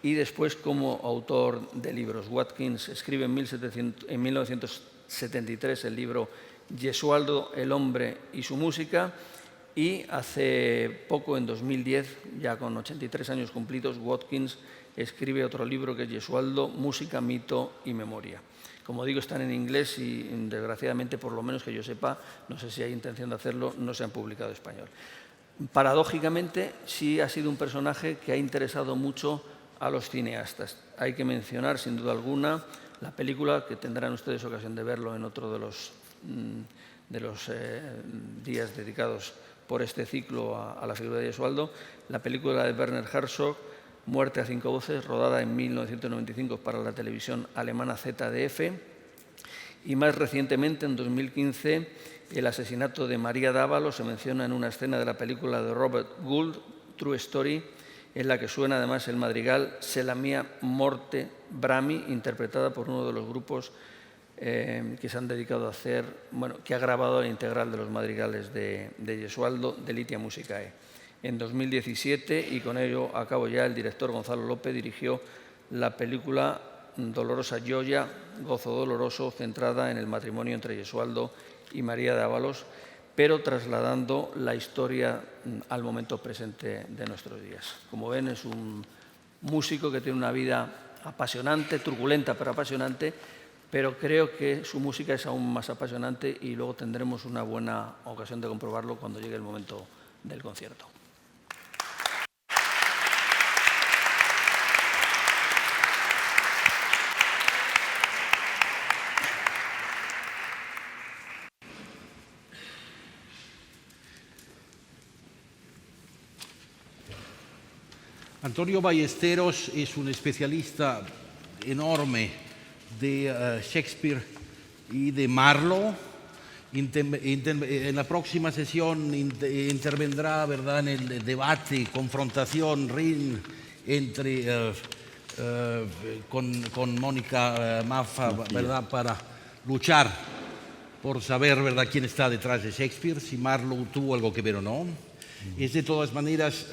y después como autor de libros. Watkins escribe en 1973 el libro Gesualdo, el hombre y su música, y hace poco, en 2010, ya con 83 años cumplidos, Watkins escribe otro libro que es Gesualdo, música, mito y memoria. Como digo, están en inglés y, desgraciadamente, por lo menos que yo sepa, no sé si hay intención de hacerlo, no se han publicado en español. Paradójicamente, sí ha sido un personaje que ha interesado mucho a los cineastas. Hay que mencionar, sin duda alguna, la película, que tendrán ustedes ocasión de verlo en otro de los días dedicados por este ciclo a la figura de Gesualdo, la película de Werner Herzog, Muerte a 5 voces, rodada en 1995 para la televisión alemana ZDF, y más recientemente, en 2015, el asesinato de María d'Ávalos se menciona en una escena de la película de Robert Gould, True Story, en la que suena además el madrigal Se la mia morte Brami, interpretada por uno de los grupos que se han dedicado a hacer, que ha grabado la integral de los madrigales de Gesualdo, Delitia Musicae. En 2017, y con ello acabo ya, el director Gonzalo López dirigió la película Dolorosa Gioia, Gozo Doloroso, centrada en el matrimonio entre Gesualdo y María d'Ávalos, pero trasladando la historia al momento presente de nuestros días. Como ven, es un músico que tiene una vida apasionante, turbulenta pero apasionante, pero creo que su música es aún más apasionante y luego tendremos una buena ocasión de comprobarlo cuando llegue el momento del concierto. Antonio Ballesteros es un especialista enorme de Shakespeare y de Marlowe. En la próxima sesión intervendrá, ¿verdad?, en el debate, confrontación, ring entre con Mónica Maffa, ¿verdad?, para luchar por saber, ¿verdad?, quién está detrás de Shakespeare, si Marlowe tuvo algo que ver o no. Es de todas maneras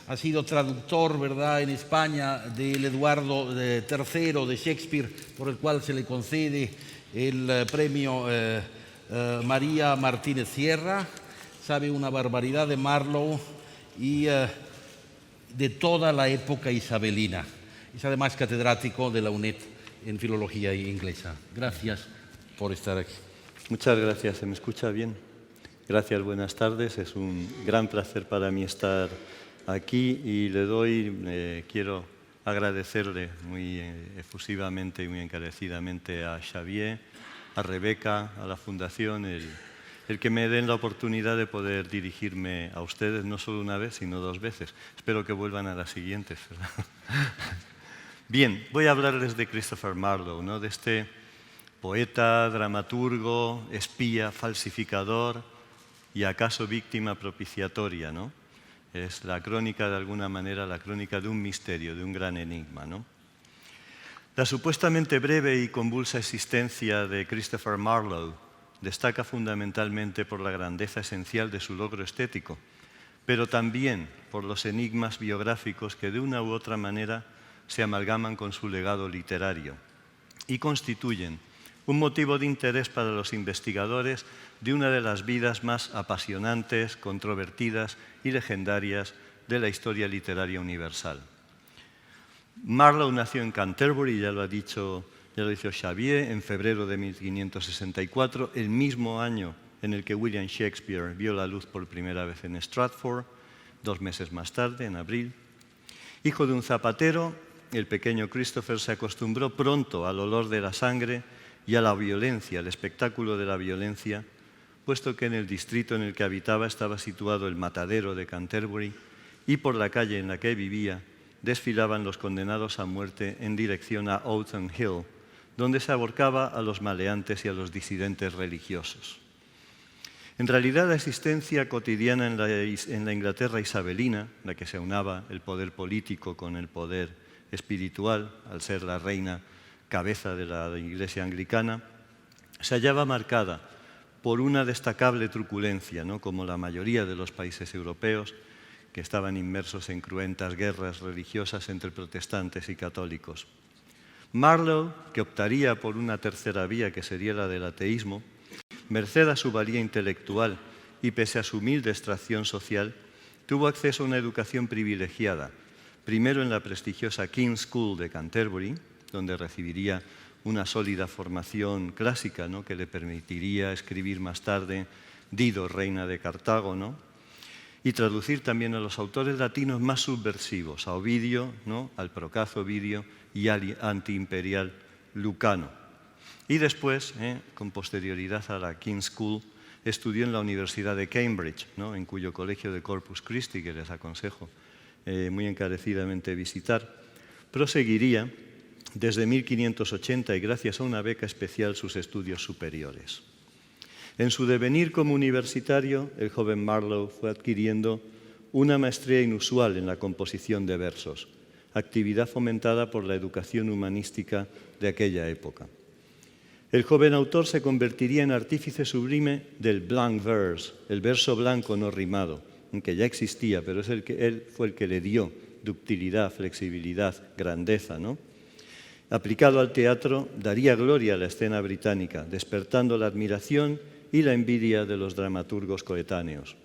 ha sido traductor, ¿verdad?, en España del Eduardo III de Shakespeare, por el cual se le concede el premio María Martínez Sierra. Sabe una barbaridad de Marlowe y de toda la época isabelina. Es además catedrático de la UNED en Filología Inglesa. Gracias por estar aquí. Muchas gracias. ¿Se me escucha bien? Gracias, buenas tardes. Es un gran placer para mí estar aquí y quiero agradecerle muy efusivamente y muy encarecidamente a Xavier, a Rebeca, a la Fundación, el que me den la oportunidad de poder dirigirme a ustedes no solo una vez, sino 2 veces. Espero que vuelvan a las siguientes, ¿verdad? Bien, voy a hablarles de Christopher Marlowe, ¿no? De este poeta, dramaturgo, espía, falsificador y acaso víctima propiciatoria, ¿no? Es la crónica, de alguna manera, la crónica de un misterio, de un gran enigma, ¿no? La supuestamente breve y convulsa existencia de Christopher Marlowe destaca fundamentalmente por la grandeza esencial de su logro estético, pero también por los enigmas biográficos que de una u otra manera se amalgaman con su legado literario y constituyen un motivo de interés para los investigadores de una de las vidas más apasionantes, controvertidas y legendarias de la historia literaria universal. Marlowe nació en Canterbury, ya lo dicho Xavier, en febrero de 1564, el mismo año en el que William Shakespeare vio la luz por primera vez en Stratford, 2 meses más tarde, en abril. Hijo de un zapatero, el pequeño Christopher se acostumbró pronto al olor de la sangre y a la violencia, al espectáculo de la violencia, puesto que en el distrito en el que habitaba estaba situado el matadero de Canterbury y por la calle en la que vivía desfilaban los condenados a muerte en dirección a Oatham Hill, donde se ahorcaba a los maleantes y a los disidentes religiosos. En realidad, la existencia cotidiana en la Inglaterra isabelina, la que se aunaba el poder político con el poder espiritual, al ser la reina cabeza de la Iglesia anglicana, se hallaba marcada por una destacable truculencia, ¿no? Como la mayoría de los países europeos, que estaban inmersos en cruentas guerras religiosas entre protestantes y católicos. Marlowe, que optaría por una tercera vía que sería la del ateísmo, merced a su valía intelectual y pese a su humilde extracción social, tuvo acceso a una educación privilegiada, primero en la prestigiosa King's School de Canterbury, donde recibiría una sólida formación clásica, ¿no? Que le permitiría escribir más tarde Dido, reina de Cartago, ¿no? Y traducir también a los autores latinos más subversivos, a Ovidio, ¿no? Al procaz Ovidio y al antiimperial Lucano. Y después, con posterioridad a la King's School, estudió en la Universidad de Cambridge, ¿no? En cuyo colegio de Corpus Christi, que les aconsejo muy encarecidamente visitar, proseguiría desde 1580 y gracias a una beca especial sus estudios superiores. En su devenir como universitario, el joven Marlowe fue adquiriendo una maestría inusual en la composición de versos, actividad fomentada por la educación humanística de aquella época. El joven autor se convertiría en artífice sublime del blank verse, el verso blanco no rimado, que ya existía, pero él fue el que le dio ductilidad, flexibilidad, grandeza, ¿no? Aplicado al teatro, daría gloria a la escena británica, despertando la admiración y la envidia de los dramaturgos coetáneos.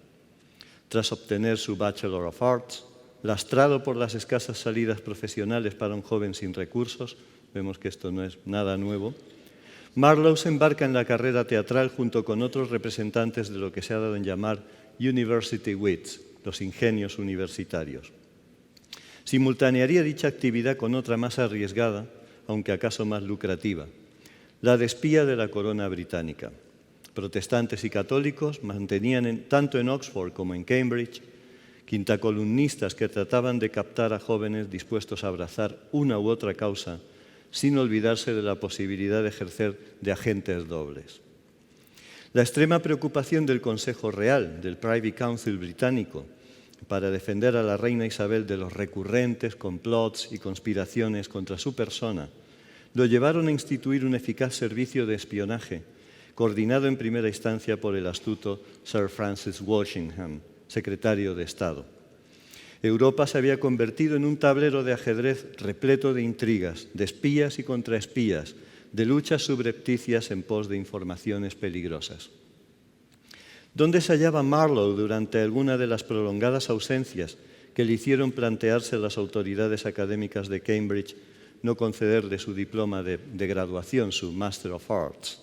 Tras obtener su Bachelor of Arts, lastrado por las escasas salidas profesionales para un joven sin recursos, vemos que esto no es nada nuevo, Marlowe se embarca en la carrera teatral junto con otros representantes de lo que se ha dado en llamar University Wits, los ingenios universitarios. Simultanearía dicha actividad con otra más arriesgada, aunque acaso más lucrativa, la de espía de la corona británica. Protestantes y católicos mantenían tanto en Oxford como en Cambridge quintacolumnistas que trataban de captar a jóvenes dispuestos a abrazar una u otra causa sin olvidarse de la posibilidad de ejercer de agentes dobles. La extrema preocupación del Consejo Real, del Privy Council británico, para defender a la reina Isabel de los recurrentes complots y conspiraciones contra su persona, lo llevaron a instituir un eficaz servicio de espionaje, coordinado en primera instancia por el astuto Sir Francis Walsingham, secretario de Estado. Europa se había convertido en un tablero de ajedrez repleto de intrigas, de espías y contraespías, de luchas subrepticias en pos de informaciones peligrosas. ¿Dónde se hallaba Marlowe durante alguna de las prolongadas ausencias que le hicieron plantearse a las autoridades académicas de Cambridge no concederle su diploma de graduación, su Master of Arts?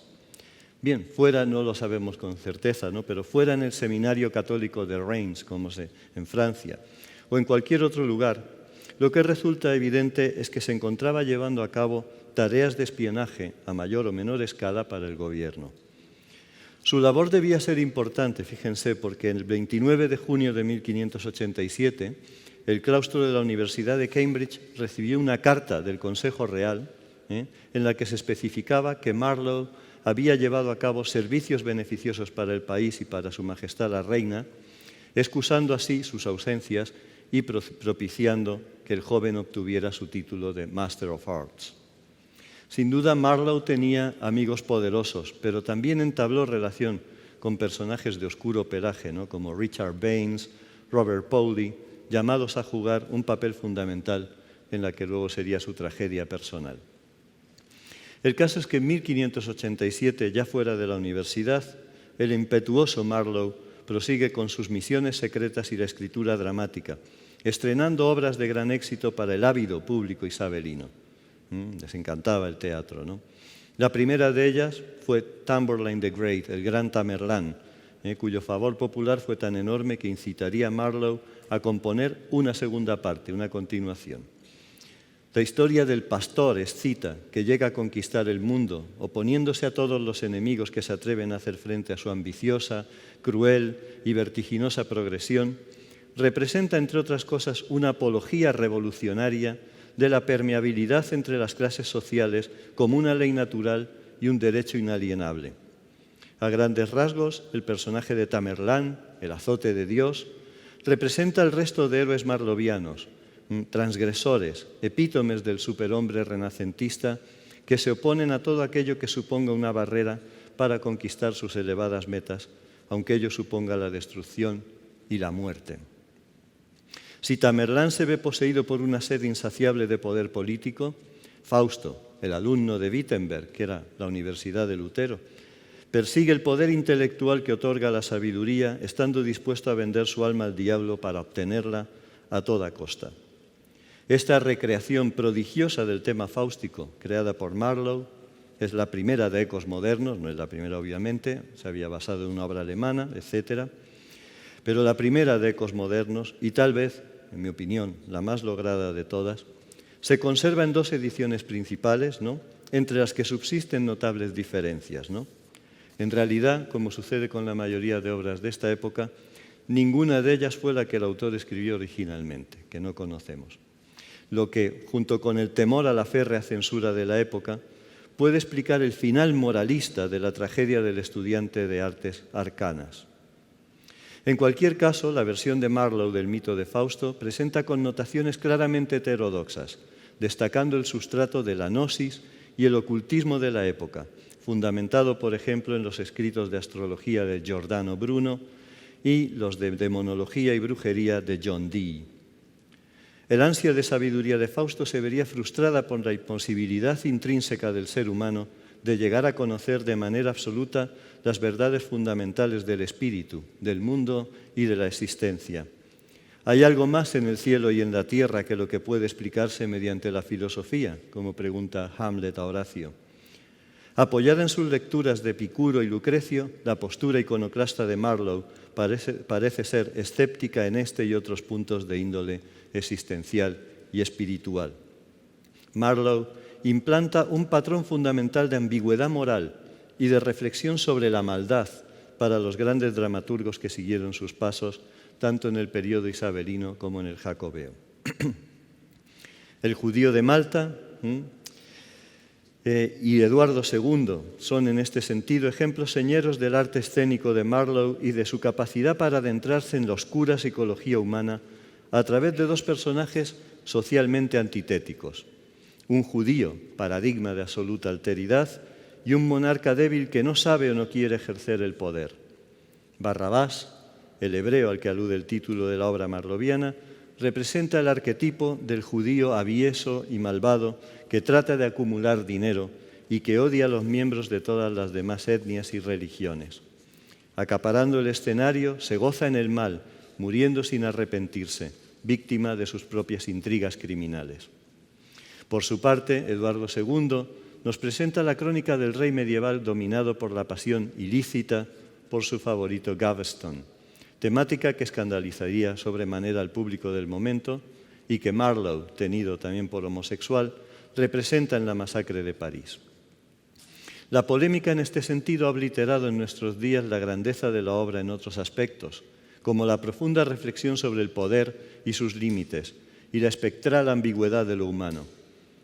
Bien, fuera, no lo sabemos con certeza, ¿no? Pero fuera en el seminario católico de Reims, en Francia, o en cualquier otro lugar, lo que resulta evidente es que se encontraba llevando a cabo tareas de espionaje a mayor o menor escala para el gobierno. Su labor debía ser importante, fíjense, porque el 29 de junio de 1587 el claustro de la Universidad de Cambridge recibió una carta del Consejo Real en la que se especificaba que Marlowe había llevado a cabo servicios beneficiosos para el país y para Su Majestad la Reina, excusando así sus ausencias y propiciando que el joven obtuviera su título de Master of Arts. Sin duda, Marlowe tenía amigos poderosos, pero también entabló relación con personajes de oscuro pelaje, ¿no?, como Richard Baines, Robert Pauli, llamados a jugar un papel fundamental en la que luego sería su tragedia personal. El caso es que en 1587, ya fuera de la universidad, el impetuoso Marlowe prosigue con sus misiones secretas y la escritura dramática, estrenando obras de gran éxito para el ávido público isabelino. Les encantaba el teatro, ¿no? La primera de ellas fue Tamburlaine the Great, el Gran Tamerlán, cuyo favor popular fue tan enorme que incitaría a Marlowe a componer una segunda parte, una continuación. La historia del pastor escita que llega a conquistar el mundo, oponiéndose a todos los enemigos que se atreven a hacer frente a su ambiciosa, cruel y vertiginosa progresión, representa, entre otras cosas, una apología revolucionaria de la permeabilidad entre las clases sociales como una ley natural y un derecho inalienable. A grandes rasgos, el personaje de Tamerlán, el azote de Dios, representa el resto de héroes marlovianos, transgresores, epítomes del superhombre renacentista que se oponen a todo aquello que suponga una barrera para conquistar sus elevadas metas, aunque ello suponga la destrucción y la muerte. Si Tamerlán se ve poseído por una sed insaciable de poder político, Fausto, el alumno de Wittenberg, que era la Universidad de Lutero, persigue el poder intelectual que otorga la sabiduría, estando dispuesto a vender su alma al diablo para obtenerla a toda costa. Esta recreación prodigiosa del tema fáustico, creada por Marlowe, es la primera de ecos modernos, no es la primera obviamente, se había basado en una obra alemana, etc., pero la primera de ecos modernos, y tal vez, en mi opinión, la más lograda de todas, se conserva en dos ediciones principales, ¿no?, entre las que subsisten notables diferencias, ¿no? En realidad, como sucede con la mayoría de obras de esta época, ninguna de ellas fue la que el autor escribió originalmente, que no conocemos. Lo que, junto con el temor a la férrea censura de la época, puede explicar el final moralista de la tragedia del estudiante de artes arcanas. En cualquier caso, la versión de Marlowe del mito de Fausto presenta connotaciones claramente heterodoxas, destacando el sustrato de la gnosis y el ocultismo de la época, fundamentado, por ejemplo, en los escritos de astrología de Giordano Bruno y los de demonología y brujería de John Dee. El ansia de sabiduría de Fausto se vería frustrada por la imposibilidad intrínseca del ser humano de llegar a conocer de manera absoluta las verdades fundamentales del espíritu, del mundo y de la existencia. ¿Hay algo más en el cielo y en la tierra que lo que puede explicarse mediante la filosofía?, como pregunta Hamlet a Horacio. Apoyada en sus lecturas de Epicuro y Lucrecio, la postura iconoclasta de Marlowe parece ser escéptica en este y otros puntos de índole existencial y espiritual. Marlowe implanta un patrón fundamental de ambigüedad moral y de reflexión sobre la maldad para los grandes dramaturgos que siguieron sus pasos, tanto en el periodo isabelino como en el jacobeo. El judío de Malta y Eduardo II son en este sentido ejemplos señeros del arte escénico de Marlowe y de su capacidad para adentrarse en la oscura psicología humana a través de dos personajes socialmente antitéticos: un judío, paradigma de absoluta alteridad, y un monarca débil que no sabe o no quiere ejercer el poder. Barrabás, el hebreo al que alude el título de la obra marloviana, representa el arquetipo del judío avieso y malvado que trata de acumular dinero y que odia a los miembros de todas las demás etnias y religiones. Acaparando el escenario, se goza en el mal, muriendo sin arrepentirse, víctima de sus propias intrigas criminales. Por su parte, Eduardo II nos presenta la crónica del rey medieval dominado por la pasión ilícita por su favorito Gaveston, temática que escandalizaría sobremanera al público del momento y que Marlowe, tenido también por homosexual, representa en la masacre de París. La polémica en este sentido ha obliterado en nuestros días la grandeza de la obra en otros aspectos, como la profunda reflexión sobre el poder y sus límites y la espectral ambigüedad de lo humano.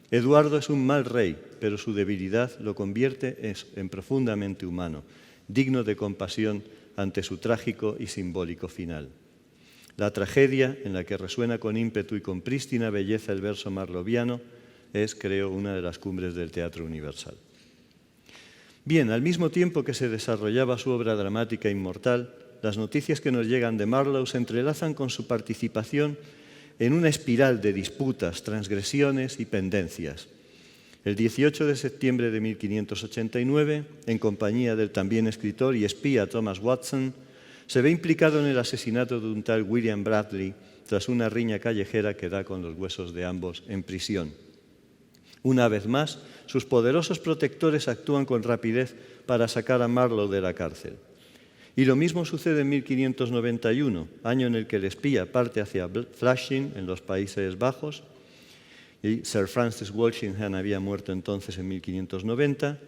Eduardo es un mal rey, pero su debilidad lo convierte en profundamente humano, digno de compasión ante su trágico y simbólico final. La tragedia, en la que resuena con ímpetu y con prístina belleza el verso marloviano, es, creo, una de las cumbres del teatro universal. Bien, al mismo tiempo que se desarrollaba su obra dramática inmortal, las noticias que nos llegan de Marlowe se entrelazan con su participación en una espiral de disputas, transgresiones y pendencias. El 18 de septiembre de 1589, en compañía del también escritor y espía Thomas Watson, se ve implicado en el asesinato de un tal William Bradley tras una riña callejera que da con los huesos de ambos en prisión. Una vez más, sus poderosos protectores actúan con rapidez para sacar a Marlowe de la cárcel. Y lo mismo sucede en 1591, año en el que el espía parte hacia Flushing, en los Países Bajos, y Sir Francis Walsingham había muerto entonces en 1590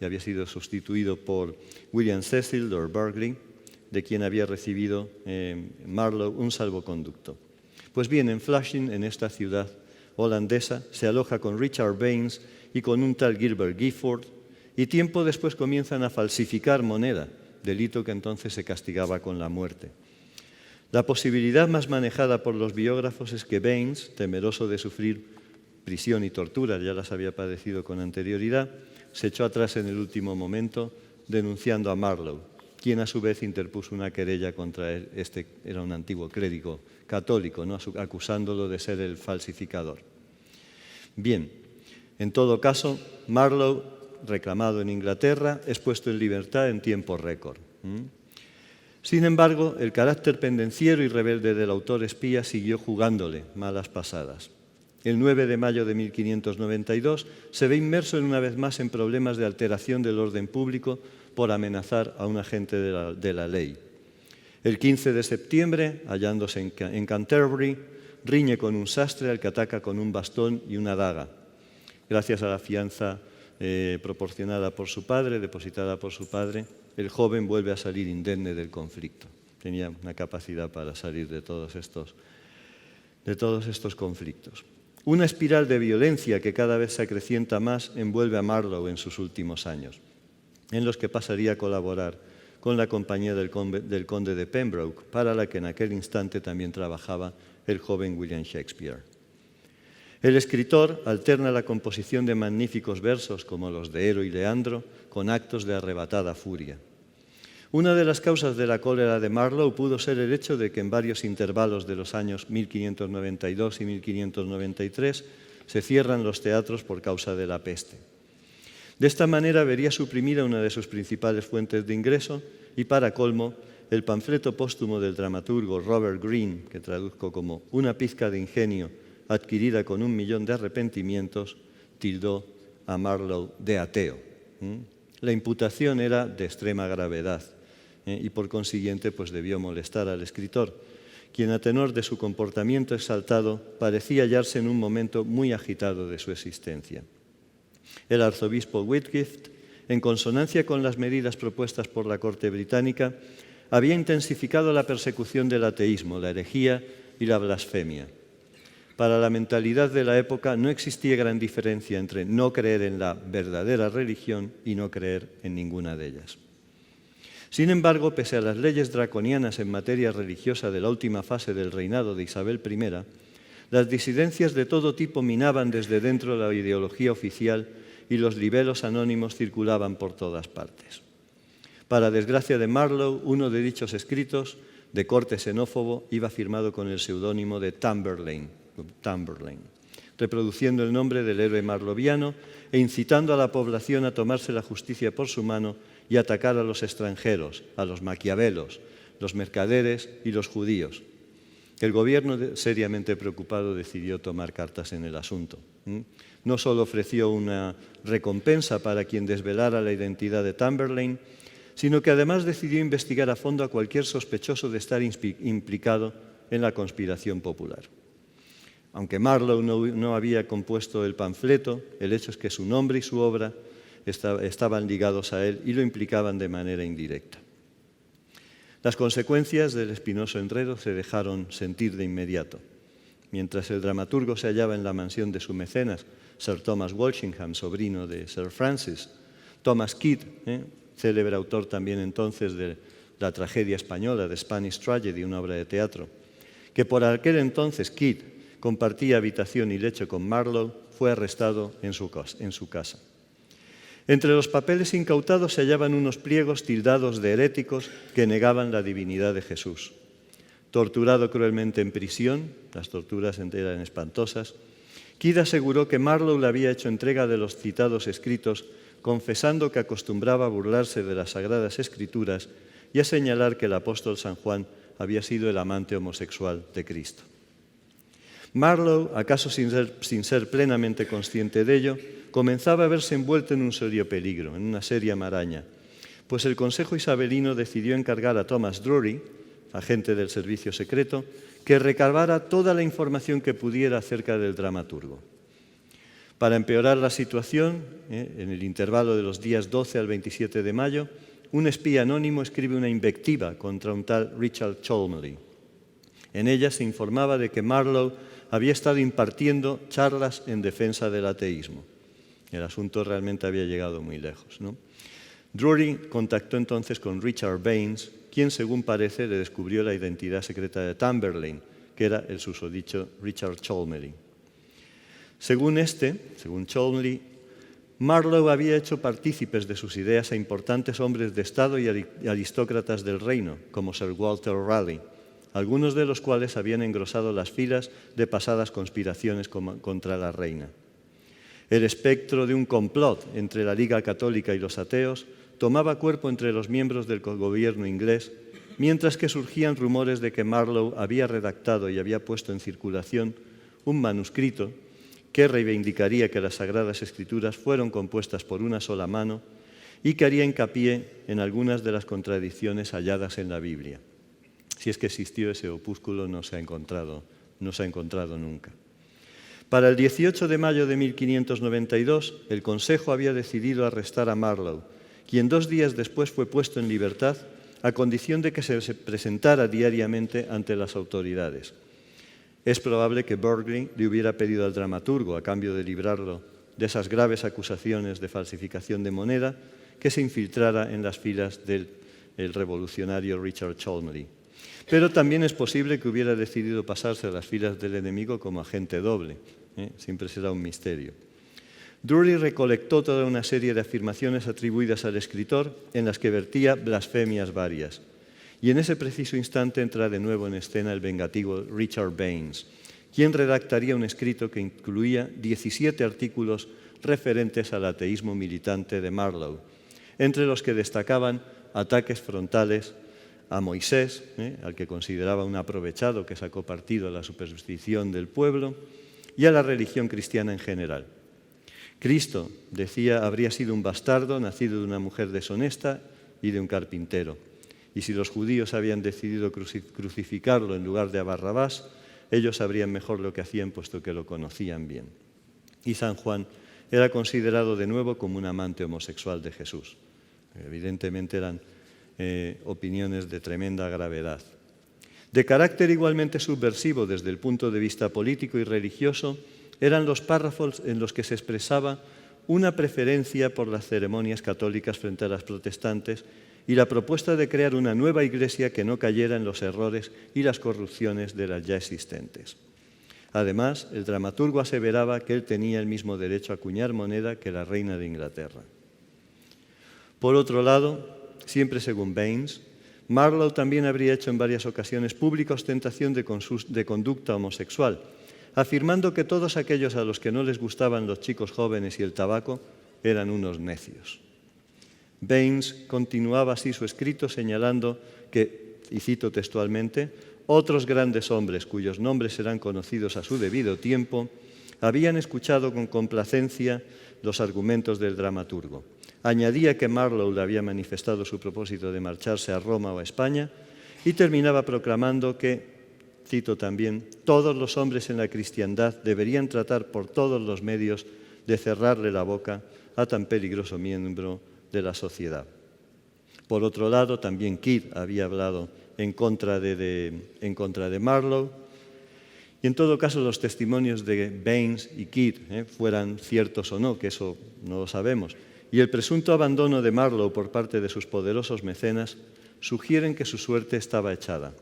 y había sido sustituido por William Cecil, Lord Burghley, de quien había recibido Marlowe un salvoconducto. Pues bien, en Flushing, en esta ciudad holandesa, se aloja con Richard Baines y con un tal Gilbert Gifford, y tiempo después comienzan a falsificar moneda, delito que entonces se castigaba con la muerte. La posibilidad más manejada por los biógrafos es que Baines, temeroso de sufrir prisión y torturas, ya las había padecido con anterioridad, se echó atrás en el último momento denunciando a Marlowe, quien a su vez interpuso una querella contra él. Este era un antiguo clérigo católico, ¿no?, acusándolo de ser el falsificador. Bien, en todo caso, Marlowe, reclamado en Inglaterra, es puesto en libertad en tiempo récord. Sin embargo, el carácter pendenciero y rebelde del autor espía siguió jugándole malas pasadas. El 9 de mayo de 1592 se ve inmerso una vez más en problemas de alteración del orden público por amenazar a un agente de la ley. El 15 de septiembre, hallándose en Canterbury, riñe con un sastre al que ataca con un bastón y una daga. Gracias a la fianza proporcionada por su padre, depositada por su padre, el joven vuelve a salir indemne del conflicto. Tenía una capacidad para salir de todos estos conflictos. Una espiral de violencia que cada vez se acrecienta más envuelve a Marlowe en sus últimos años, en los que pasaría a colaborar con la compañía del conde de Pembroke, para la que en aquel instante también trabajaba el joven William Shakespeare. El escritor alterna la composición de magníficos versos, como los de Hero y Leandro, con actos de arrebatada furia. Una de las causas de la cólera de Marlowe pudo ser el hecho de que en varios intervalos de los años 1592 y 1593 se cierran los teatros por causa de la peste. De esta manera vería suprimida una de sus principales fuentes de ingreso y, para colmo, el panfleto póstumo del dramaturgo Robert Greene, que traduzco como Una pizca de ingenio adquirida con 1.000.000 de arrepentimientos, tildó a Marlowe de ateo. La imputación era de extrema gravedad y por consiguiente pues debió molestar al escritor, quien a tenor de su comportamiento exaltado parecía hallarse en un momento muy agitado de su existencia. El arzobispo Whitgift, en consonancia con las medidas propuestas por la corte británica, había intensificado la persecución del ateísmo, la herejía y la blasfemia. Para la mentalidad de la época no existía gran diferencia entre no creer en la verdadera religión y no creer en ninguna de ellas. Sin embargo, pese a las leyes draconianas en materia religiosa de la última fase del reinado de Isabel I, las disidencias de todo tipo minaban desde dentro de la ideología oficial y los libelos anónimos circulaban por todas partes. Para desgracia de Marlowe, uno de dichos escritos, de corte xenófobo, iba firmado con el seudónimo de Tamberlane, reproduciendo el nombre del héroe marloviano e incitando a la población a tomarse la justicia por su mano y atacar a los extranjeros, a los maquiavelos, los mercaderes y los judíos. El gobierno, seriamente preocupado, decidió tomar cartas en el asunto. No solo ofreció una recompensa para quien desvelara la identidad de Tamberlane, sino que además decidió investigar a fondo a cualquier sospechoso de estar implicado en la conspiración popular. Aunque Marlowe no había compuesto el panfleto, el hecho es que su nombre y su obra estaban ligados a él y lo implicaban de manera indirecta. Las consecuencias del espinoso enredo se dejaron sentir de inmediato. Mientras el dramaturgo se hallaba en la mansión de su mecenas, Sir Thomas Walsingham, sobrino de Sir Francis, Thomas Kidd, célebre autor también entonces de la tragedia española, de Spanish Tragedy, una obra de teatro, que por aquel entonces Kidd compartía habitación y lecho con Marlowe, fue arrestado en su casa. Entre los papeles incautados se hallaban unos pliegos tildados de heréticos que negaban la divinidad de Jesús. Torturado cruelmente en prisión, las torturas eran espantosas, Kidd aseguró que Marlowe le había hecho entrega de los citados escritos, confesando que acostumbraba a burlarse de las Sagradas Escrituras y a señalar que el apóstol San Juan había sido el amante homosexual de Cristo. Marlowe, acaso sin ser plenamente consciente de ello, comenzaba a verse envuelto en un serio peligro, en una seria maraña, pues el Consejo Isabelino decidió encargar a Thomas Drury, agente del servicio secreto, que recabara toda la información que pudiera acerca del dramaturgo. Para empeorar la situación, en el intervalo de los días 12 al 27 de mayo, un espía anónimo escribe una invectiva contra un tal Richard Cholmeley. En ella se informaba de que Marlowe había estado impartiendo charlas en defensa del ateísmo. El asunto realmente había llegado muy lejos, ¿no? Drury contactó entonces con Richard Baines, quien, según parece, le descubrió la identidad secreta de Tamberlane, que era el susodicho Richard Cholmeley. Según Cholmeley, Marlowe había hecho partícipes de sus ideas a importantes hombres de Estado y aristócratas del reino, como Sir Walter Raleigh, algunos de los cuales habían engrosado las filas de pasadas conspiraciones contra la reina. El espectro de un complot entre la Liga Católica y los ateos tomaba cuerpo entre los miembros del gobierno inglés, mientras que surgían rumores de que Marlowe había redactado y había puesto en circulación un manuscrito que reivindicaría que las Sagradas Escrituras fueron compuestas por una sola mano y que haría hincapié en algunas de las contradicciones halladas en la Biblia. Si es que existió ese opúsculo, no se ha encontrado nunca. Para el 18 de mayo de 1592, el Consejo había decidido arrestar a Marlowe, quien 2 días después fue puesto en libertad a condición de que se presentara diariamente ante las autoridades. Es probable que Burghley le hubiera pedido al dramaturgo, a cambio de librarlo de esas graves acusaciones de falsificación de moneda, que se infiltrara en las filas del revolucionario Richard Cholmeley. Pero también es posible que hubiera decidido pasarse a las filas del enemigo como agente doble. Siempre será un misterio. Drury recolectó toda una serie de afirmaciones atribuidas al escritor en las que vertía blasfemias varias. Y en ese preciso instante entra de nuevo en escena el vengativo Richard Baines, quien redactaría un escrito que incluía 17 artículos referentes al ateísmo militante de Marlowe, entre los que destacaban ataques frontales a Moisés, al que consideraba un aprovechado que sacó partido a la superstición del pueblo, y a la religión cristiana en general. Cristo, decía, habría sido un bastardo nacido de una mujer deshonesta y de un carpintero. Y si los judíos habían decidido crucificarlo en lugar de a Barrabás, ellos sabrían mejor lo que hacían, puesto que lo conocían bien. Y San Juan era considerado de nuevo como un amante homosexual de Jesús. Evidentemente eran opiniones de tremenda gravedad. De carácter igualmente subversivo desde el punto de vista político y religioso eran los párrafos en los que se expresaba una preferencia por las ceremonias católicas frente a las protestantes y la propuesta de crear una nueva iglesia que no cayera en los errores y las corrupciones de las ya existentes. Además, el dramaturgo aseveraba que él tenía el mismo derecho a acuñar moneda que la reina de Inglaterra. Por otro lado, siempre según Baines, Marlowe también habría hecho en varias ocasiones pública ostentación de conducta homosexual, afirmando que todos aquellos a los que no les gustaban los chicos jóvenes y el tabaco eran unos necios. Baines continuaba así su escrito señalando que, y cito textualmente, otros grandes hombres cuyos nombres serán conocidos a su debido tiempo habían escuchado con complacencia los argumentos del dramaturgo. Añadía que Marlowe le había manifestado su propósito de marcharse a Roma o a España y terminaba proclamando que, cito también, todos los hombres en la cristiandad deberían tratar por todos los medios de cerrarle la boca a tan peligroso miembro de la sociedad. Por otro lado, también Kidd había hablado en contra de Marlowe. Y en todo caso, los testimonios de Baines y Kidd, fueran ciertos o no, que eso no lo sabemos, y el presunto abandono de Marlowe por parte de sus poderosos mecenas, sugieren que su suerte estaba echada.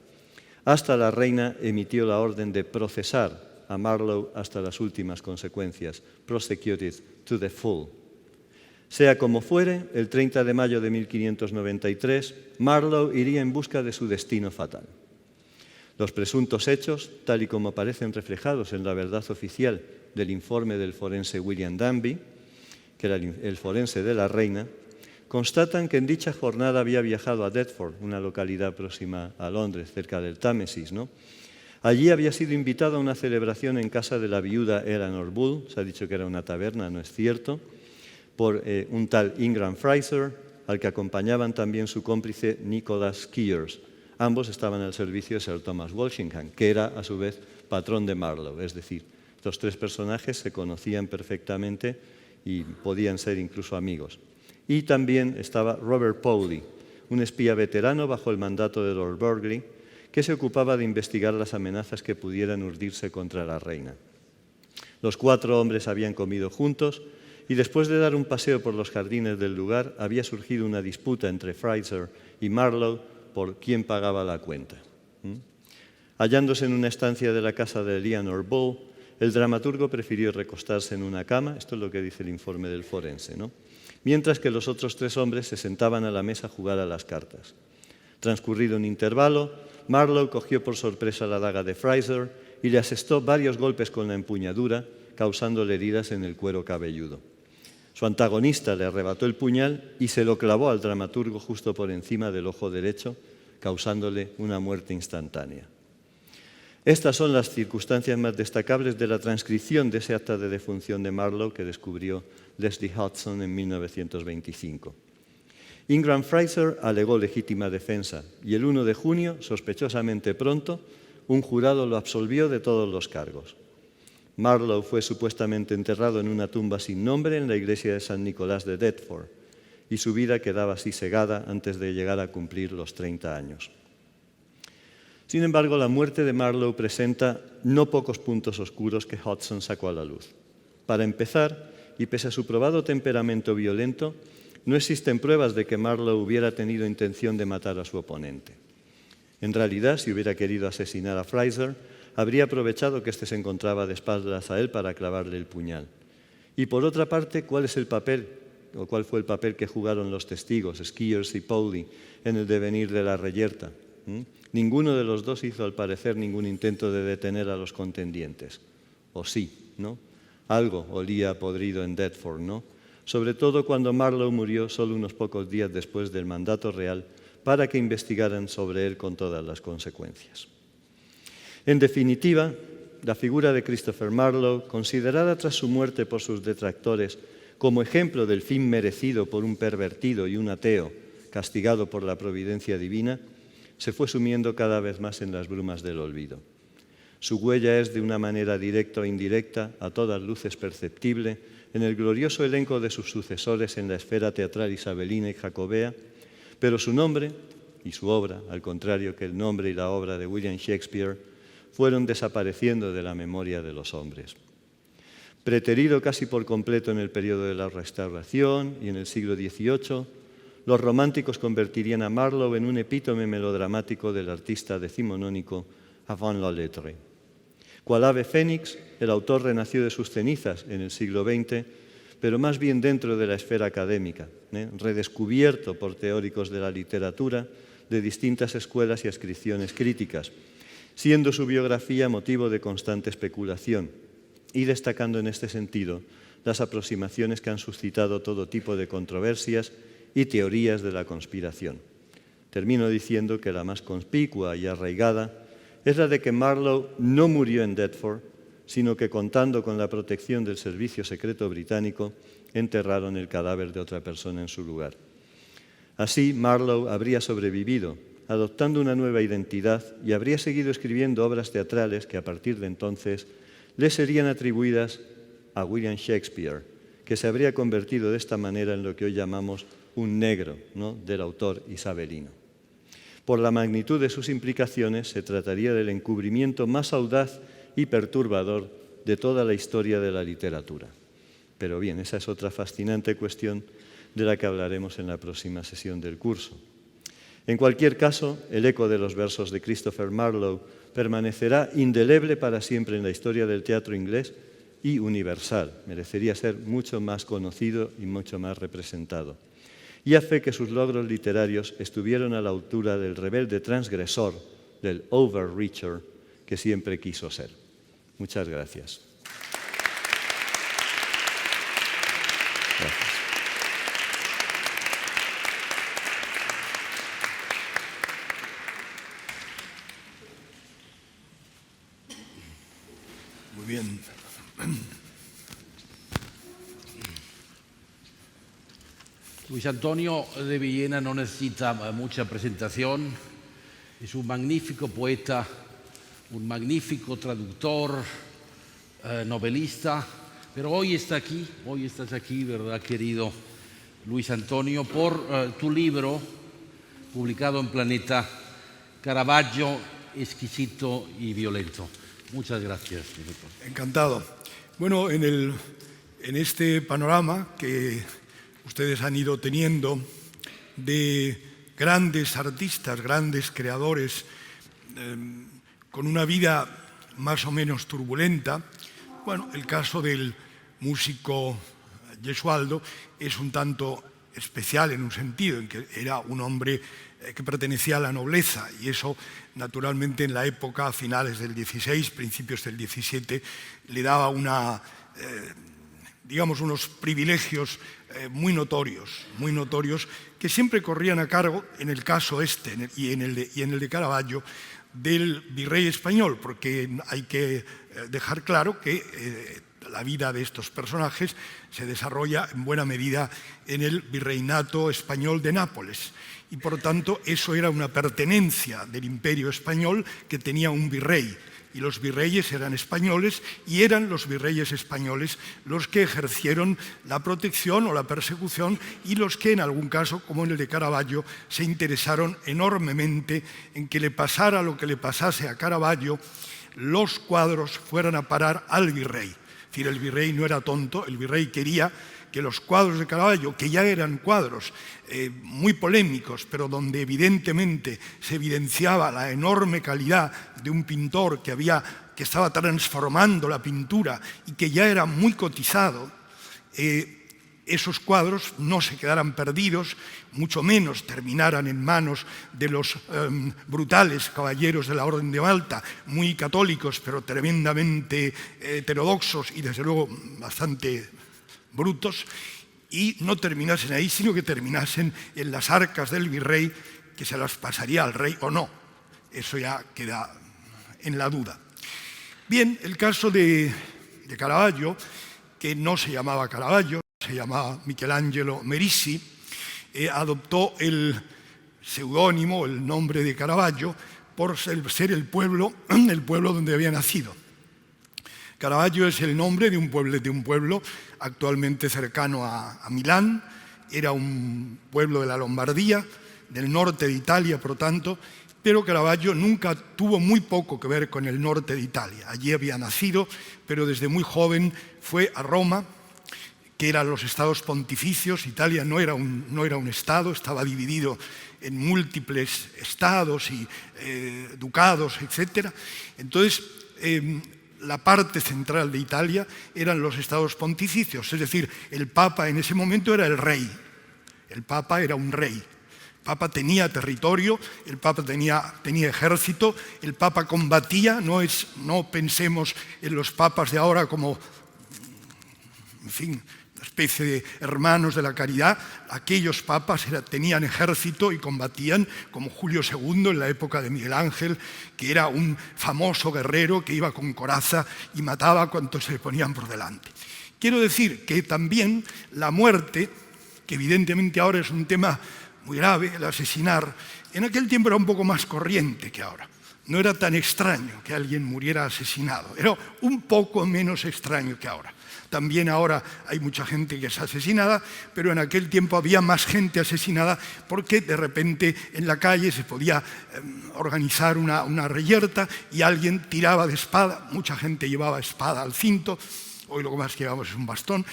Hasta la reina emitió la orden de procesar a Marlowe hasta las últimas consecuencias, prosecuted to the full. Sea como fuere, el 30 de mayo de 1593, Marlowe iría en busca de su destino fatal. Los presuntos hechos, tal y como aparecen reflejados en la verdad oficial del informe del forense William Danby, que era el forense de la reina, constatan que en dicha jornada había viajado a Deptford, una localidad próxima a Londres, cerca del Támesis, ¿no? Allí había sido invitado a una celebración en casa de la viuda Eleanor Bull, se ha dicho que era una taberna, no es cierto, por un tal Ingram Fraser, al que acompañaban también su cómplice Nicholas Skeers. Ambos estaban al servicio de Sir Thomas Walsingham, que era a su vez patrón de Marlowe, es decir, estos tres personajes se conocían perfectamente y podían ser incluso amigos. Y también estaba Robert Powley, un espía veterano bajo el mandato de Lord Burghley, que se ocupaba de investigar las amenazas que pudieran urdirse contra la reina. Los 4 hombres habían comido juntos y después de dar un paseo por los jardines del lugar había surgido una disputa entre Fraser y Marlowe por quién pagaba la cuenta. Hallándose en una estancia de la casa de Eleanor Bull, el dramaturgo prefirió recostarse en una cama, esto es lo que dice el informe del forense, ¿no? Mientras que los otros 3 hombres se sentaban a la mesa a jugar a las cartas. Transcurrido un intervalo, Marlowe cogió por sorpresa la daga de Fraser y le asestó varios golpes con la empuñadura, causándole heridas en el cuero cabelludo. Su antagonista le arrebató el puñal y se lo clavó al dramaturgo justo por encima del ojo derecho, causándole una muerte instantánea. Estas son las circunstancias más destacables de la transcripción de ese acta de defunción de Marlowe que descubrió Leslie Hudson en 1925. Ingram Fraser alegó legítima defensa y el 1 de junio, sospechosamente pronto, un jurado lo absolvió de todos los cargos. Marlowe fue supuestamente enterrado en una tumba sin nombre en la iglesia de San Nicolás de Deptford y su vida quedaba así segada antes de llegar a cumplir los 30 años. Sin embargo, la muerte de Marlowe presenta no pocos puntos oscuros que Hudson sacó a la luz. Para empezar, y pese a su probado temperamento violento, no existen pruebas de que Marlowe hubiera tenido intención de matar a su oponente. En realidad, si hubiera querido asesinar a Fraser, habría aprovechado que éste se encontraba de espaldas a él para clavarle el puñal. Y por otra parte, ¿cuál fue el papel que jugaron los testigos, Skeers y Powley, en el devenir de la reyerta? Ninguno de los dos hizo, al parecer, ningún intento de detener a los contendientes. O sí, ¿no? Algo olía podrido en Deptford, ¿no? Sobre todo cuando Marlowe murió solo unos pocos días después del mandato real para que investigaran sobre él con todas las consecuencias. En definitiva, la figura de Christopher Marlowe, considerada tras su muerte por sus detractores como ejemplo del fin merecido por un pervertido y un ateo castigado por la providencia divina, se fue sumiendo cada vez más en las brumas del olvido. Su huella es, de una manera directa o indirecta, a todas luces perceptible en el glorioso elenco de sus sucesores en la esfera teatral isabelina y jacobea, pero su nombre y su obra, al contrario que el nombre y la obra de William Shakespeare, fueron desapareciendo de la memoria de los hombres. Preterido casi por completo en el periodo de la Restauración y en el siglo XVIII, los románticos convertirían a Marlowe en un epítome melodramático del artista decimonónico avant la lettre. Cual ave fénix, el autor renació de sus cenizas en el siglo XX, pero más bien dentro de la esfera académica, redescubierto por teóricos de la literatura de distintas escuelas y adscripciones críticas, siendo su biografía motivo de constante especulación y destacando en este sentido las aproximaciones que han suscitado todo tipo de controversias y teorías de la conspiración. Termino diciendo que la más conspicua y arraigada es la de que Marlowe no murió en Deptford, sino que, contando con la protección del Servicio Secreto Británico, enterraron el cadáver de otra persona en su lugar. Así, Marlowe habría sobrevivido, adoptando una nueva identidad, y habría seguido escribiendo obras teatrales que, a partir de entonces, le serían atribuidas a William Shakespeare, que se habría convertido de esta manera en lo que hoy llamamos un negro, ¿no?, del autor isabelino. Por la magnitud de sus implicaciones, se trataría del encubrimiento más audaz y perturbador de toda la historia de la literatura. Pero bien, esa es otra fascinante cuestión de la que hablaremos en la próxima sesión del curso. En cualquier caso, el eco de los versos de Christopher Marlowe permanecerá indeleble para siempre en la historia del teatro inglés y universal. Merecería ser mucho más conocido y mucho más representado. Y a fe que sus logros literarios estuvieron a la altura del rebelde transgresor, del overreacher, que siempre quiso ser. Muchas gracias. Gracias. Muy bien. Luis Antonio de Villena no necesita mucha presentación. Es un magnífico poeta, un magnífico traductor, novelista, pero hoy estás aquí, ¿verdad, querido Luis Antonio, por tu libro publicado en Planeta, Caravaggio, exquisito y violento. Muchas gracias, director. Encantado. Bueno, en este panorama que ustedes han ido teniendo de grandes artistas, grandes creadores, con una vida más o menos turbulenta, bueno, el caso del músico Gesualdo es un tanto especial en un sentido, en que era un hombre que pertenecía a la nobleza, y eso naturalmente en la época, a finales del XVI, principios del XVII, le daba unos privilegios muy notorios, que siempre corrían a cargo, en el caso este y en el de Caravaggio, del virrey español, porque hay que dejar claro que la vida de estos personajes se desarrolla en buena medida en el virreinato español de Nápoles. Y por tanto eso era una pertenencia del imperio español que tenía un virrey. Y los virreyes eran españoles y eran los virreyes españoles los que ejercieron la protección o la persecución y los que en algún caso, como en el de Caravaggio, se interesaron enormemente en que le pasara lo que le pasase a Caravaggio, los cuadros fueran a parar al virrey. Es decir, el virrey no era tonto, el virrey quería que los cuadros de Caravaggio, que ya eran cuadros muy polémicos, pero donde evidentemente se evidenciaba la enorme calidad de un pintor que estaba transformando la pintura y que ya era muy cotizado, esos cuadros no se quedaran perdidos, mucho menos terminaran en manos de los brutales caballeros de la Orden de Malta, muy católicos, pero tremendamente heterodoxos y desde luego bastante brutos, y no terminasen ahí, sino que terminasen en las arcas del virrey, que se las pasaría al rey o no. Eso ya queda en la duda. Bien, el caso de Caravaggio, que no se llamaba Caravaggio, se llamaba Michelangelo Merisi, adoptó el seudónimo, el nombre de Caravaggio, por ser el pueblo donde había nacido. Caravaggio es el nombre de un pueblo actualmente cercano a Milán. Era un pueblo de la Lombardía, del norte de Italia, por tanto, pero Caravaggio nunca tuvo muy poco que ver con el norte de Italia. Allí había nacido, pero desde muy joven fue a Roma, que eran los estados pontificios. Italia no era un estado, estaba dividido en múltiples estados y ducados, etc. Entonces, la parte central de Italia eran los estados pontificios, es decir, el Papa en ese momento era el rey. El Papa era un rey. El Papa tenía territorio, el Papa tenía ejército, el Papa combatía, no pensemos en los papas de ahora como, en fin, una especie de hermanos de la caridad. Aquellos papas tenían ejército y combatían, como Julio II en la época de Miguel Ángel, que era un famoso guerrero que iba con coraza y mataba a cuantos se le ponían por delante. Quiero decir que también la muerte, que evidentemente ahora es un tema muy grave, el asesinar, en aquel tiempo era un poco más corriente que ahora. no era tan extraño que alguien muriera asesinado, era un poco menos extraño que ahora. También ahora hay mucha gente que es asesinada, pero en aquel tiempo había más gente asesinada porque de repente en la calle se podía organizar una reyerta y alguien tiraba de espada, mucha gente llevaba espada al cinto, hoy lo que más llevamos es un bastón,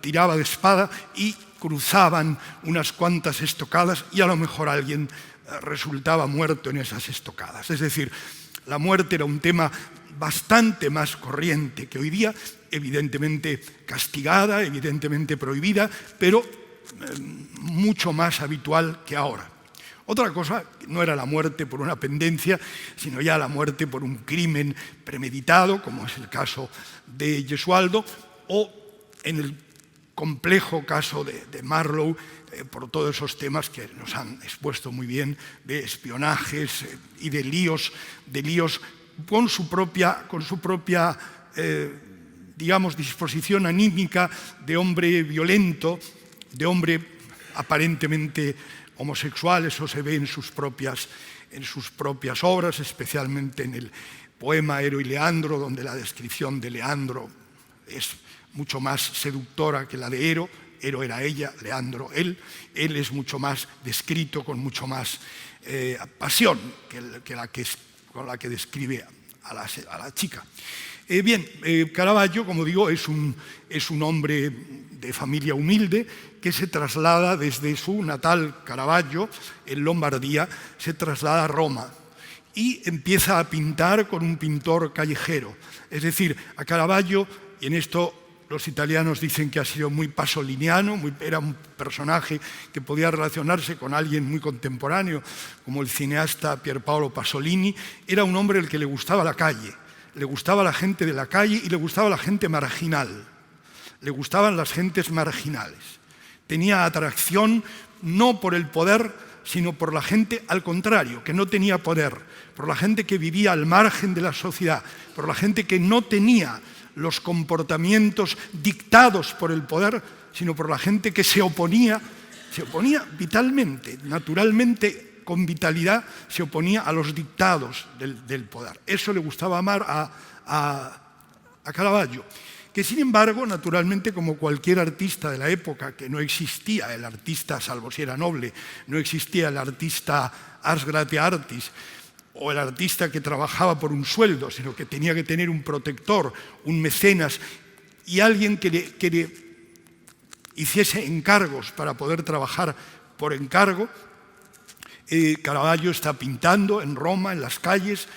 tiraba de espada y cruzaban unas cuantas estocadas y a lo mejor alguien resultaba muerto en esas estocadas. Es decir, la muerte era un tema bastante más corriente que hoy día, evidentemente castigada, evidentemente prohibida, pero mucho más habitual que ahora. Otra cosa no era la muerte por una pendencia, sino ya la muerte por un crimen premeditado, como es el caso de Gesualdo, o en el complejo caso de Marlowe, por todos esos temas que nos han expuesto muy bien, de espionajes y de líos con su propia digamos, disposición anímica de hombre violento, de hombre aparentemente homosexual. Eso se ve en sus propias obras, especialmente en el poema Ero y Leandro, donde la descripción de Leandro es mucho más seductora que la de Ero. Ero era ella, Leandro él es mucho más descrito con mucho más pasión con la que describe a la chica. Bien, Caravaggio, como digo, es un hombre de familia humilde que se traslada desde su natal Caravaggio, en Lombardía, se traslada a Roma y empieza a pintar con un pintor callejero. Es decir, a Caravaggio, y en esto los italianos dicen que ha sido muy pasoliniano, era un personaje que podía relacionarse con alguien muy contemporáneo, como el cineasta Pierpaolo Pasolini. Era un hombre al que le gustaba la calle, le gustaba la gente de la calle y le gustaba la gente marginal. Le gustaban las gentes marginales. Tenía atracción no por el poder, sino por la gente al contrario, que no tenía poder, por la gente que vivía al margen de la sociedad, por la gente que no tenía los comportamientos dictados por el poder, sino por la gente que se oponía vitalmente, naturalmente, con vitalidad, se oponía a los dictados del poder. Eso le gustaba amar a Caravaggio, que sin embargo, naturalmente, como cualquier artista de la época, que no existía el artista, salvo si era noble, no existía el artista ars gratia artis, o el artista que trabajaba por un sueldo, sino que tenía que tener un protector, un mecenas y alguien que le hiciese encargos para poder trabajar por encargo. Caravaggio está pintando en Roma, en las calles.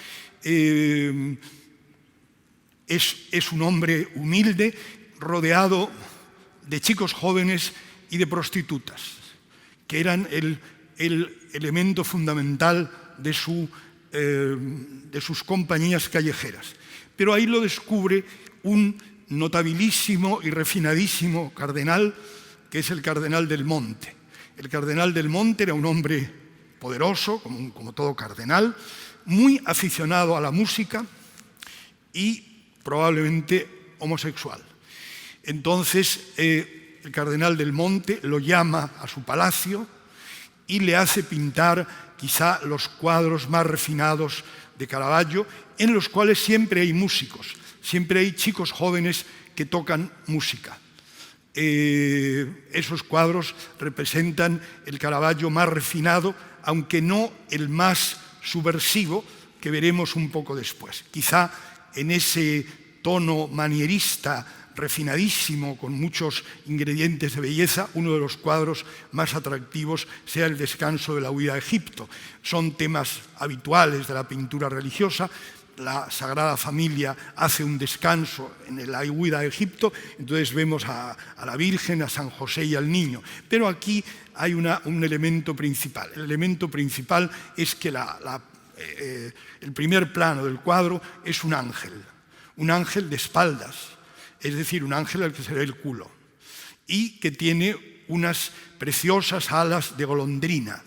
Es un hombre humilde, rodeado de chicos jóvenes y de prostitutas, que eran el elemento fundamental de sus compañías callejeras. Pero ahí lo descubre un notabilísimo y refinadísimo cardenal, que es el cardenal del Monte. El cardenal del Monte era un hombre poderoso, como todo cardenal, muy aficionado a la música y probablemente homosexual. Entonces, el cardenal del Monte lo llama a su palacio y le hace pintar quizá los cuadros más refinados de Caravaggio, en los cuales siempre hay músicos, siempre hay chicos jóvenes que tocan música. Esos cuadros representan el Caravaggio más refinado, aunque no el más subversivo, que veremos un poco después. Quizá en ese tono manierista refinadísimo, con muchos ingredientes de belleza, uno de los cuadros más atractivos sea el descanso de la huida a Egipto. Son temas habituales de la pintura religiosa. La Sagrada Familia hace un descanso en la huida a Egipto, entonces vemos a la Virgen, a San José y al niño. Pero aquí hay un elemento principal. El elemento principal es que el primer plano del cuadro es un ángel de espaldas, es decir, un ángel al que se ve el culo, y que tiene unas preciosas alas de golondrina.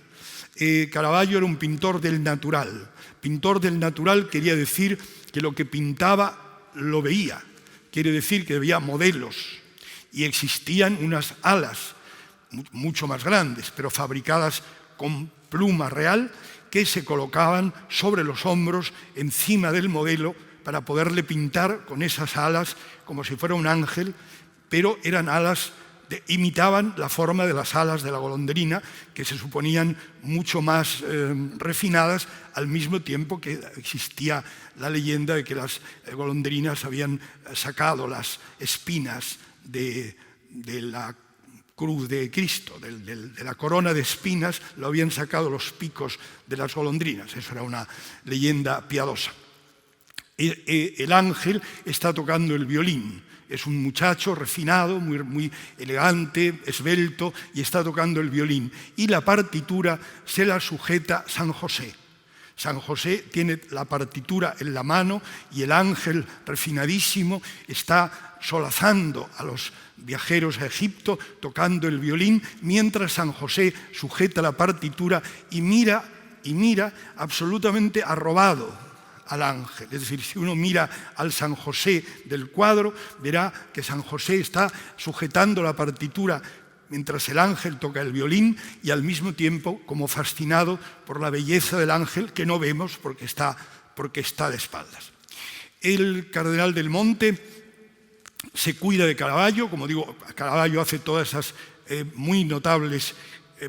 Caravaggio era un pintor del natural. Pintor del natural quería decir que lo que pintaba lo veía, quiere decir que veía modelos, y existían unas alas mucho más grandes, pero fabricadas con pluma real, que se colocaban sobre los hombros encima del modelo para poderle pintar con esas alas como si fuera un ángel, pero eran alas imitaban la forma de las alas de la golondrina, que se suponían mucho más refinadas, al mismo tiempo que existía la leyenda de que las golondrinas habían sacado las espinas de la cruz de Cristo, de la corona de espinas, lo habían sacado los picos de las golondrinas. Eso era una leyenda piadosa. El ángel está tocando el violín. Es un muchacho refinado, muy elegante, esbelto, y está tocando el violín. Y la partitura se la sujeta San José. San José tiene la partitura en la mano y el ángel refinadísimo está solazando a los viajeros a Egipto, tocando el violín, mientras San José sujeta la partitura y mira absolutamente arrobado al ángel. Es decir, si uno mira al San José del cuadro, verá que San José está sujetando la partitura mientras el ángel toca el violín y al mismo tiempo como fascinado por la belleza del ángel que no vemos porque está de espaldas. El cardenal del Monte se cuida de Caravaggio, como digo, Caravaggio hace todas esas muy notables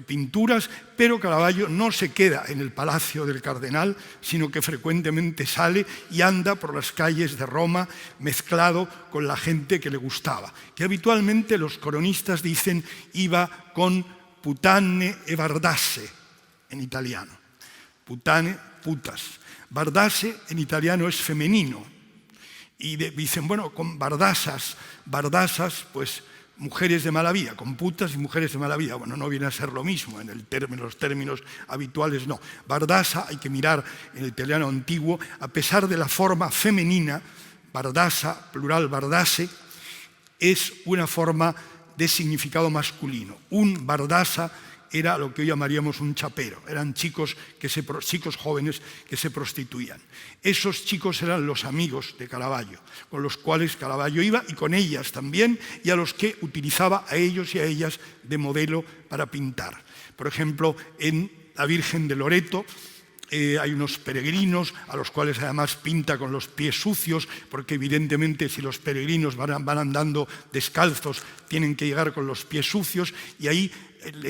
pinturas, pero Caravaggio no se queda en el palacio del cardenal, sino que frecuentemente sale y anda por las calles de Roma mezclado con la gente que le gustaba, que habitualmente los cronistas dicen iba con putane e bardasse en italiano. Putane, putas. Bardasse en italiano es femenino. Y dicen, bueno, con bardasas, pues mujeres de mala vida, con putas y mujeres de mala vida. Bueno, no viene a ser lo mismo, en los términos habituales no. Bardasa, hay que mirar en el italiano antiguo, a pesar de la forma femenina, bardasa, plural bardasse, es una forma de significado masculino. Un bardasa era lo que hoy llamaríamos un chapero, eran chicos jóvenes que se prostituían. Esos chicos eran los amigos de Caravaggio, con los cuales Caravaggio iba y con ellas también, y a los que utilizaba a ellos y a ellas de modelo para pintar. Por ejemplo, en la Virgen de Loreto hay unos peregrinos a los cuales además pinta con los pies sucios, porque evidentemente si los peregrinos van andando descalzos tienen que llegar con los pies sucios, y ahí los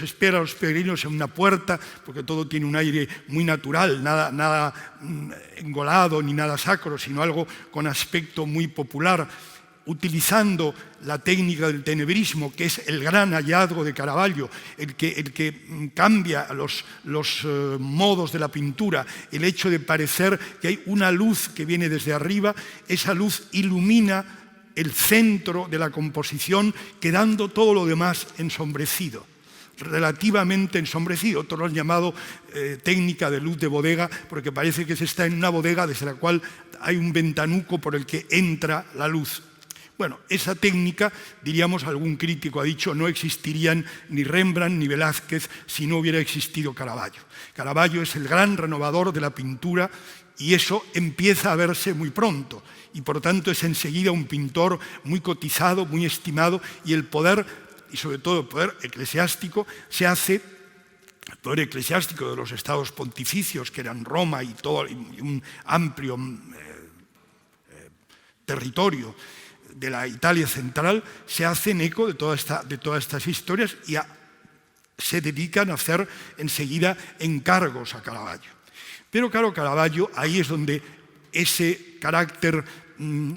espera a los peregrinos en una puerta, porque todo tiene un aire muy natural, nada engolado ni nada sacro, sino algo con aspecto muy popular, utilizando la técnica del tenebrismo, que es el gran hallazgo de Caravaggio, el que cambia los modos de la pintura, el hecho de parecer que hay una luz que viene desde arriba, esa luz ilumina el centro de la composición, quedando todo lo demás ensombrecido, relativamente ensombrecido. Otros lo han llamado técnica de luz de bodega, porque parece que se está en una bodega desde la cual hay un ventanuco por el que entra la luz. Bueno, esa técnica, diríamos, algún crítico ha dicho, no existirían ni Rembrandt ni Velázquez si no hubiera existido Caravaggio. Caravaggio es el gran renovador de la pintura y eso empieza a verse muy pronto y por tanto es enseguida un pintor muy cotizado, muy estimado, y el poder, y sobre todo el poder eclesiástico, se hace, el poder eclesiástico de los estados pontificios, que eran Roma y un amplio territorio de la Italia central, se hacen eco de todas estas historias y se dedican a hacer enseguida encargos a Caravaggio. Pero claro, Caravaggio, ahí es donde ese carácter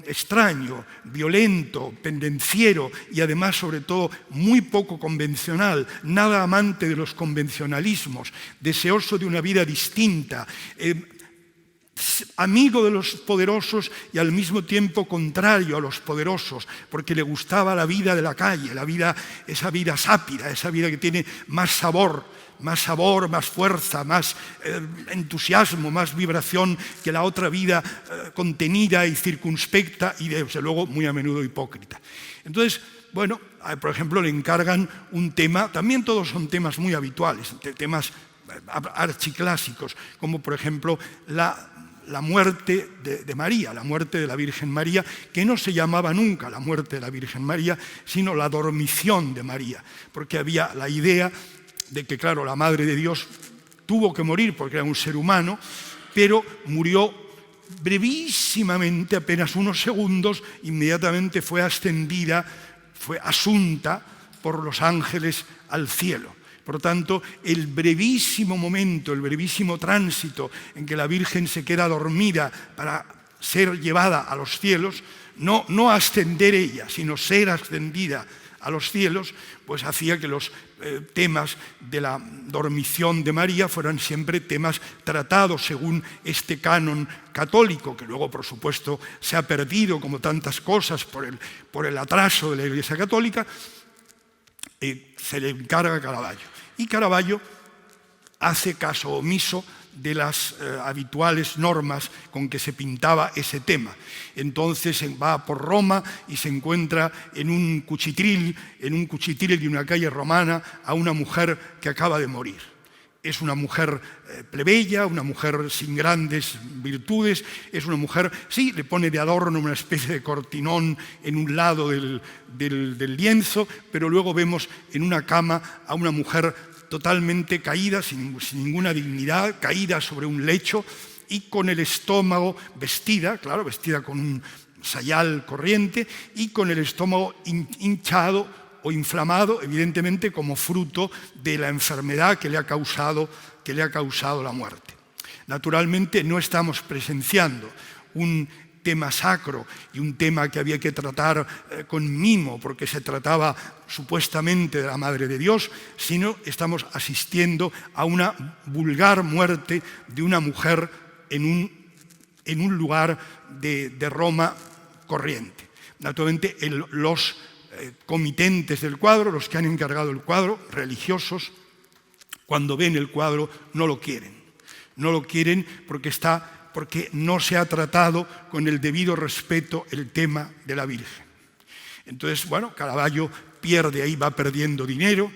extraño, violento, pendenciero y además, sobre todo, muy poco convencional, nada amante de los convencionalismos, deseoso de una vida distinta, amigo de los poderosos y al mismo tiempo contrario a los poderosos, porque le gustaba la vida de la calle, esa vida sápida, esa vida que tiene más sabor, más fuerza, más entusiasmo, más vibración que la otra vida contenida y circunspecta y desde luego muy a menudo hipócrita. Entonces, bueno, por ejemplo, le encargan un tema, también todos son temas muy habituales, temas archiclásicos, como por ejemplo la muerte de María, la muerte de la Virgen María, que no se llamaba nunca la muerte de la Virgen María, sino la dormición de María, porque había la idea de que, claro, la Madre de Dios tuvo que morir porque era un ser humano, pero murió brevísimamente, apenas unos segundos, inmediatamente fue ascendida, fue asunta por los ángeles al cielo. Por lo tanto, el brevísimo momento, el brevísimo tránsito en que la Virgen se queda dormida para ser llevada a los cielos, no ascender ella, sino ser ascendida a los cielos, pues hacía que los temas de la dormición de María fueran siempre temas tratados según este canon católico, que luego, por supuesto, se ha perdido, como tantas cosas, por el atraso de la Iglesia Católica. Se le encarga a Caravaggio. Y Caravaggio hace caso omiso de las habituales normas con que se pintaba ese tema. Entonces va por Roma y se encuentra en un cuchitril de una calle romana a una mujer que acaba de morir. Es una mujer plebeya, una mujer sin grandes virtudes, es una mujer, sí, le pone de adorno una especie de cortinón en un lado del lienzo, pero luego vemos en una cama a una mujer totalmente caída, sin ninguna dignidad, caída sobre un lecho y con el estómago vestida con un sayal corriente y con el estómago hinchado o inflamado, evidentemente como fruto de la enfermedad que le ha causado la muerte. Naturalmente no estamos presenciando un tema sacro y un tema que había que tratar con mimo porque se trataba supuestamente de la Madre de Dios, sino estamos asistiendo a una vulgar muerte de una mujer en un lugar de Roma corriente. Naturalmente los comitentes del cuadro, los que han encargado el cuadro, religiosos, cuando ven el cuadro no lo quieren. No lo quieren porque no se ha tratado con el debido respeto el tema de la Virgen. Entonces, bueno, Caravaggio pierde ahí, va perdiendo dinero,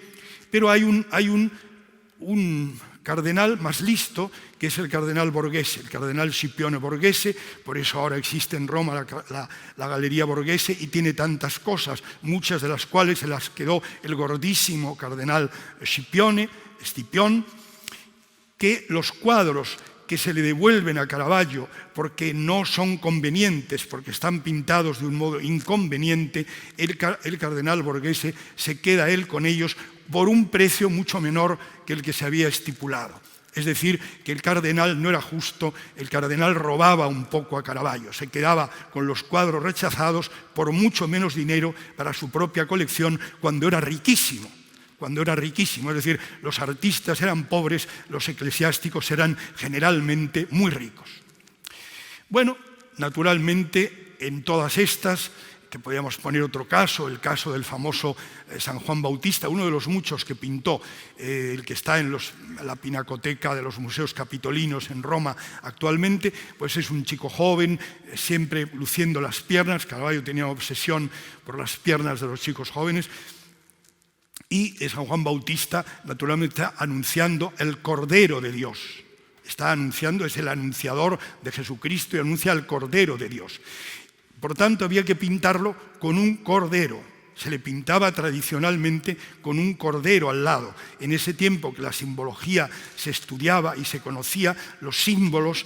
pero hay un cardenal más listo, que es el cardenal Borghese, el cardenal Scipione Borghese, por eso ahora existe en Roma la Galería Borghese y tiene tantas cosas, muchas de las cuales se las quedó el gordísimo cardenal Scipione, que los cuadros que se le devuelven a Caravaggio porque no son convenientes, porque están pintados de un modo inconveniente, el cardenal Borghese se queda él con ellos por un precio mucho menor que el que se había estipulado. Es decir, que el cardenal no era justo, el cardenal robaba un poco a Caravaggio, se quedaba con los cuadros rechazados por mucho menos dinero para su propia colección cuando era riquísimo. Es decir, los artistas eran pobres, los eclesiásticos eran generalmente muy ricos. Bueno, naturalmente, en todas estas, que podríamos poner otro caso, el caso del famoso San Juan Bautista, uno de los muchos que pintó, el que está en la pinacoteca de los museos capitolinos en Roma actualmente, pues es un chico joven, siempre luciendo las piernas. Caravaggio tenía obsesión por las piernas de los chicos jóvenes. Y San Juan Bautista, naturalmente, está anunciando el Cordero de Dios. Está anunciando, es el anunciador de Jesucristo y anuncia el Cordero de Dios. Por tanto, había que pintarlo con un cordero. Se le pintaba tradicionalmente con un cordero al lado. En ese tiempo que la simbología se estudiaba y se conocía, los símbolos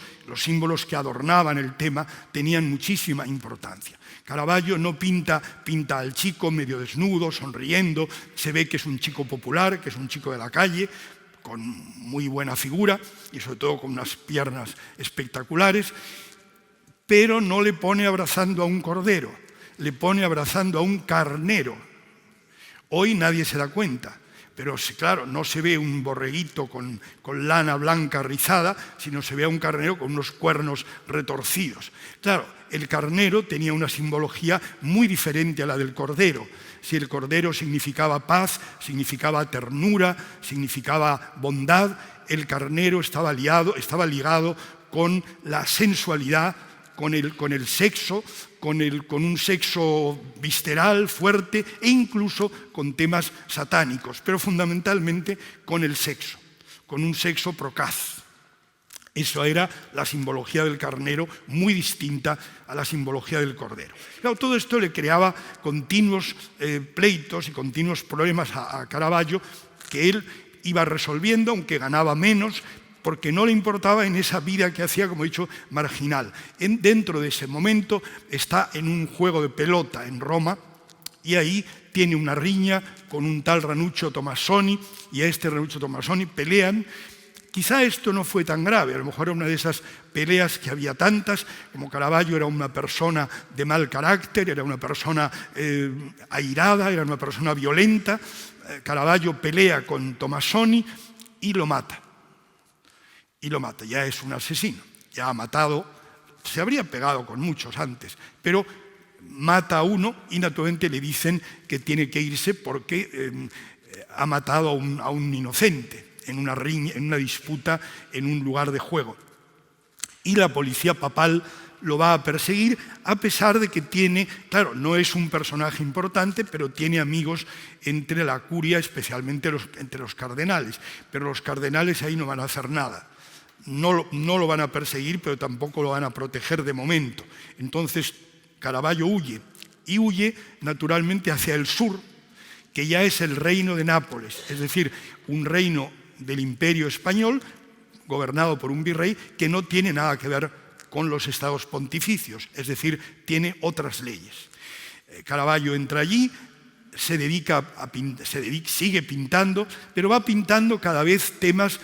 que adornaban el tema tenían muchísima importancia. Caravaggio no pinta al chico medio desnudo, sonriendo, se ve que es un chico popular, que es un chico de la calle, con muy buena figura y sobre todo con unas piernas espectaculares, pero no le pone abrazando a un cordero, le pone abrazando a un carnero. Hoy nadie se da cuenta, pero claro, no se ve un borreguito con lana blanca rizada, sino se ve a un carnero con unos cuernos retorcidos. Claro, el carnero tenía una simbología muy diferente a la del cordero. Si el cordero significaba paz, significaba ternura, significaba bondad, el carnero estaba ligado con la sensualidad, con el sexo, con un sexo visceral, fuerte, e incluso con temas satánicos, pero fundamentalmente con el sexo, con un sexo procaz. Eso era la simbología del carnero, muy distinta a la simbología del cordero. Claro, todo esto le creaba continuos pleitos y continuos problemas a Caravaggio, que él iba resolviendo, aunque ganaba menos, porque no le importaba en esa vida que hacía, como he dicho, marginal. Dentro de ese momento está en un juego de pelota en Roma y ahí tiene una riña con un tal Ranuccio Tomassoni, y a este Ranuccio Tomassoni pelean. Quizá esto no fue tan grave, a lo mejor era una de esas peleas que había tantas, como Caravaggio era una persona de mal carácter, era una persona airada, era una persona violenta. Caravaggio pelea con Tomassoni y lo mata. Y lo mata, ya es un asesino, ya ha matado, se habría pegado con muchos antes, pero mata a uno y naturalmente le dicen que tiene que irse porque ha matado a un inocente en una riña, en una disputa, en un lugar de juego. Y la policía papal lo va a perseguir, a pesar de que tiene, claro, no es un personaje importante, pero tiene amigos entre la curia, especialmente entre los cardenales. Pero los cardenales ahí no van a hacer nada. No lo van a perseguir, pero tampoco lo van a proteger de momento. Entonces Caravaggio huye, y huye naturalmente hacia el sur, que ya es el reino de Nápoles, es decir, un reino del Imperio Español, gobernado por un virrey, que no tiene nada que ver con los estados pontificios, es decir, tiene otras leyes. Caravaggio entra allí, sigue pintando, pero va pintando cada vez temas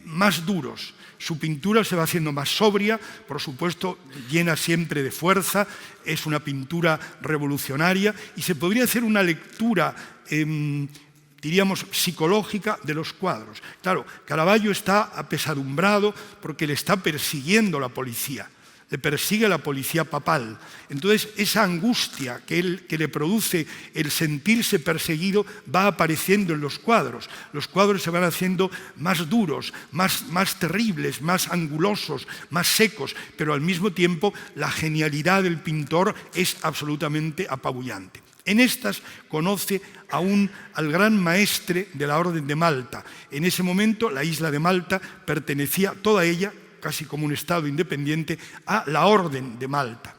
más duros. Su pintura se va haciendo más sobria, por supuesto, llena siempre de fuerza, es una pintura revolucionaria y se podría hacer una lectura, diríamos, psicológica de los cuadros. Claro, Caravaggio está apesadumbrado porque le está persiguiendo la policía. Le persigue la policía papal. Entonces, esa angustia que le produce el sentirse perseguido va apareciendo en los cuadros. Los cuadros se van haciendo más duros, más terribles, más angulosos, más secos, pero al mismo tiempo la genialidad del pintor es absolutamente apabullante. En estas conoce al gran maestre de la Orden de Malta. En ese momento, la isla de Malta pertenecía, toda ella, casi como un estado independiente, a la Orden de Malta.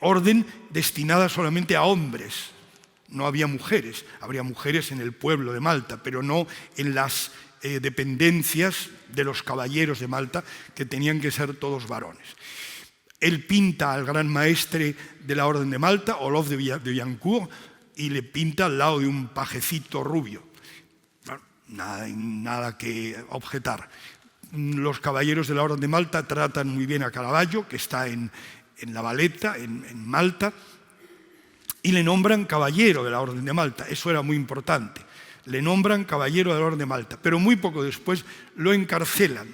Orden destinada solamente a hombres, no había mujeres, habría mujeres en el pueblo de Malta, pero no en las dependencias de los caballeros de Malta, que tenían que ser todos varones. Él pinta al gran maestre de la Orden de Malta, Olof de Villancourt, y le pinta al lado de un pajecito rubio. Bueno, nada que objetar. Los caballeros de la Orden de Malta tratan muy bien a Caravaggio, que está en La Valetta, en Malta, y le nombran caballero de la Orden de Malta. Eso era muy importante. Le nombran caballero de la Orden de Malta, pero muy poco después lo encarcelan.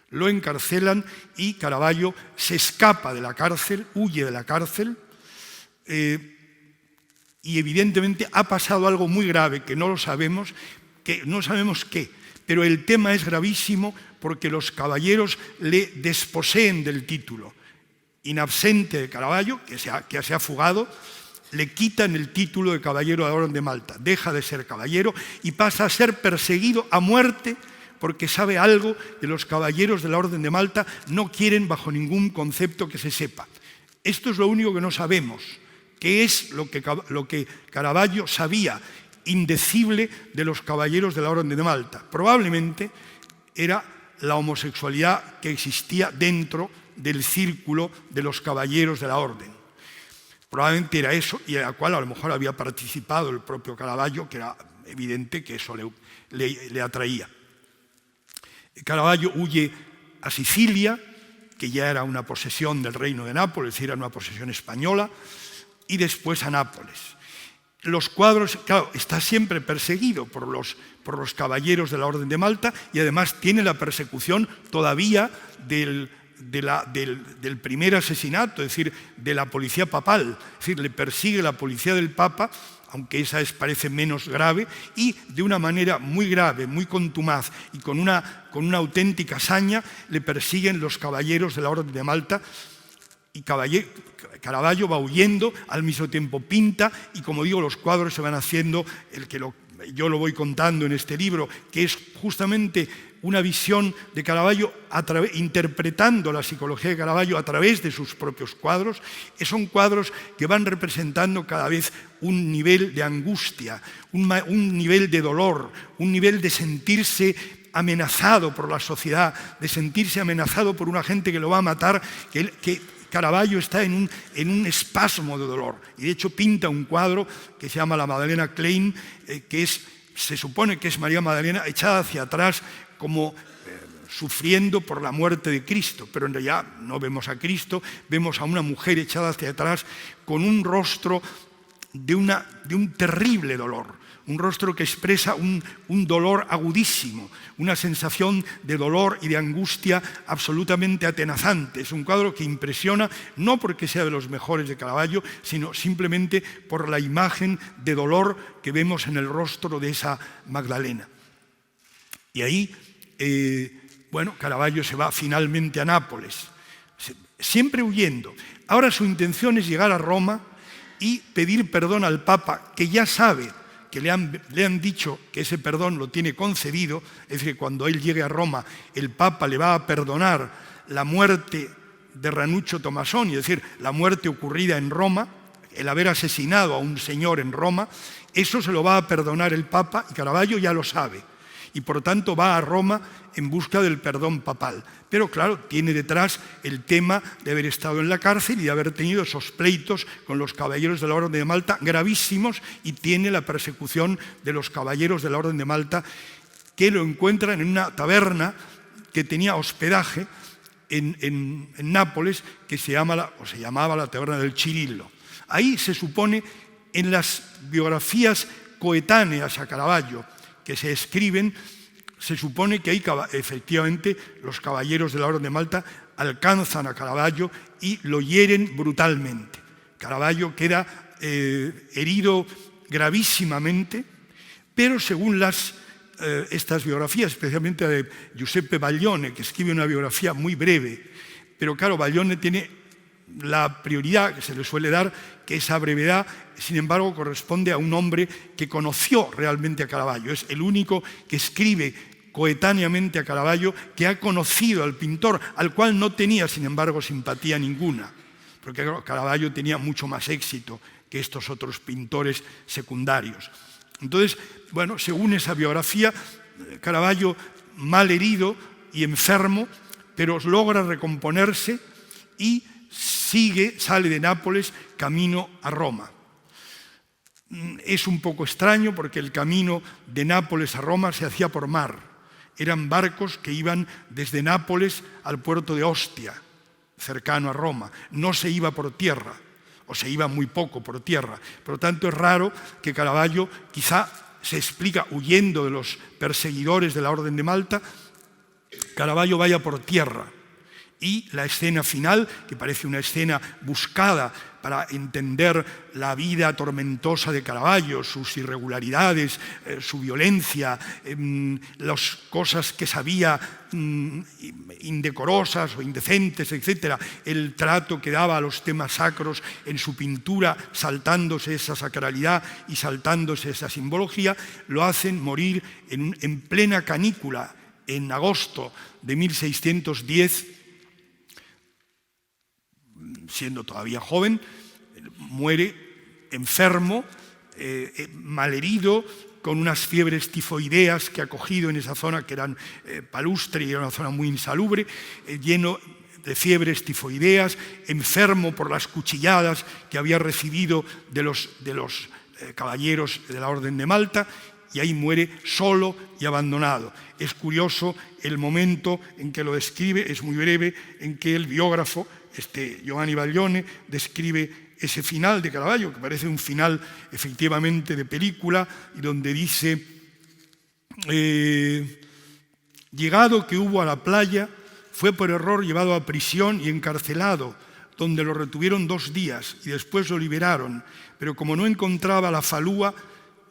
Lo encarcelan y Caravaggio se escapa de la cárcel, huye de la cárcel, y evidentemente ha pasado algo muy grave que no sabemos qué. Pero el tema es gravísimo porque los caballeros le desposeen del título. In absente de Caravaggio, que se ha fugado, le quitan el título de caballero de la Orden de Malta. Deja de ser caballero y pasa a ser perseguido a muerte porque sabe algo de los caballeros de la Orden de Malta, no quieren bajo ningún concepto que se sepa. Esto es lo único que no sabemos, qué es lo que Caravaggio sabía, indecible, de los caballeros de la Orden de Malta. Probablemente era la homosexualidad que existía dentro del círculo de los caballeros de la Orden. Probablemente era eso, y a la cual a lo mejor había participado el propio Caravaggio, que era evidente que eso le atraía. Caravaggio huye a Sicilia, que ya era una posesión del reino de Nápoles, es decir, era una posesión española, y después a Nápoles. Los cuadros, claro, está siempre perseguido por los caballeros de la Orden de Malta y además tiene la persecución todavía del primer asesinato, es decir, de la policía papal. Es decir, le persigue la policía del Papa, aunque esa parece menos grave, y de una manera muy grave, muy contumaz y con una auténtica hazaña le persiguen los caballeros de la Orden de Malta. Y Caravaggio va huyendo, al mismo tiempo pinta, y como digo, los cuadros se van haciendo, yo lo voy contando en este libro, que es justamente una visión de Caravaggio interpretando la psicología de Caravaggio a través de sus propios cuadros. Son cuadros que van representando cada vez un nivel de angustia, un nivel de dolor, un nivel de sentirse amenazado por la sociedad, de sentirse amenazado por una gente que lo va a matar, que Caravaggio está en un espasmo de dolor. Y de hecho pinta un cuadro que se llama La Magdalena Klein, se supone que es María Magdalena echada hacia atrás como sufriendo por la muerte de Cristo, pero en realidad no vemos a Cristo, vemos a una mujer echada hacia atrás con un rostro de un terrible dolor, un rostro que expresa un dolor agudísimo, una sensación de dolor y de angustia absolutamente atenazante. Es un cuadro que impresiona, no porque sea de los mejores de Caravaggio, sino simplemente por la imagen de dolor que vemos en el rostro de esa Magdalena. Y ahí, Caravaggio se va finalmente a Nápoles, siempre huyendo. Ahora su intención es llegar a Roma y pedir perdón al Papa, que ya sabe que le han dicho que ese perdón lo tiene concedido, es decir, cuando él llegue a Roma, el Papa le va a perdonar la muerte de Ranuccio Tomasoni, es decir, la muerte ocurrida en Roma, el haber asesinado a un señor en Roma, eso se lo va a perdonar el Papa, y Caravaggio ya lo sabe, y por tanto va a Roma en busca del perdón papal. Pero claro, tiene detrás el tema de haber estado en la cárcel y de haber tenido esos pleitos con los caballeros de la Orden de Malta gravísimos, y tiene la persecución de los caballeros de la Orden de Malta, que lo encuentran en una taberna que tenía hospedaje en Nápoles, que se llamaba la taberna del Cirillo. Ahí se supone, en las biografías coetáneas a Caravaggio que se escriben, se supone que ahí efectivamente los caballeros de la Orden de Malta alcanzan a Caravaggio y lo hieren brutalmente. Caravaggio queda herido gravísimamente, pero según estas biografías, especialmente de Giuseppe Baglione, que escribe una biografía muy breve, pero claro, Baglione tiene la prioridad que se le suele dar, que esa brevedad, sin embargo, corresponde a un hombre que conoció realmente a Caravaggio. Es el único que escribe coetáneamente a Caravaggio, que ha conocido al pintor, al cual no tenía, sin embargo, simpatía ninguna, porque Caravaggio tenía mucho más éxito que estos otros pintores secundarios. Entonces, según esa biografía, Caravaggio, mal herido y enfermo, pero logra recomponerse y sale de Nápoles camino a Roma. Es un poco extraño porque el camino de Nápoles a Roma se hacía por mar. Eran barcos que iban desde Nápoles al puerto de Ostia, cercano a Roma. No se iba por tierra, o se iba muy poco por tierra. Por lo tanto, es raro que Caravaggio, quizá se explica huyendo de los perseguidores de la Orden de Malta, Caravaggio vaya por tierra. Y la escena final, que parece una escena buscada para entender la vida tormentosa de Caravaggio, sus irregularidades, su violencia, las cosas que sabía indecorosas o indecentes, etc., el trato que daba a los temas sacros en su pintura, saltándose esa sacralidad y saltándose esa simbología, lo hacen morir en plena canícula, en agosto de 1610, siendo todavía joven, muere enfermo, malherido, con unas fiebres tifoideas que ha cogido en esa zona que eran palustre y era una zona muy insalubre, lleno de fiebres tifoideas, enfermo por las cuchilladas que había recibido de los caballeros de la Orden de Malta, y ahí muere solo y abandonado. Es curioso el momento en que lo describe, es muy breve, en que el biógrafo, Giovanni Baglione, describe ese final de Caravaggio, que parece un final efectivamente de película, y donde dice: llegado que hubo a la playa, fue por error llevado a prisión y encarcelado, donde lo retuvieron 2 días y después lo liberaron, pero como no encontraba la falúa,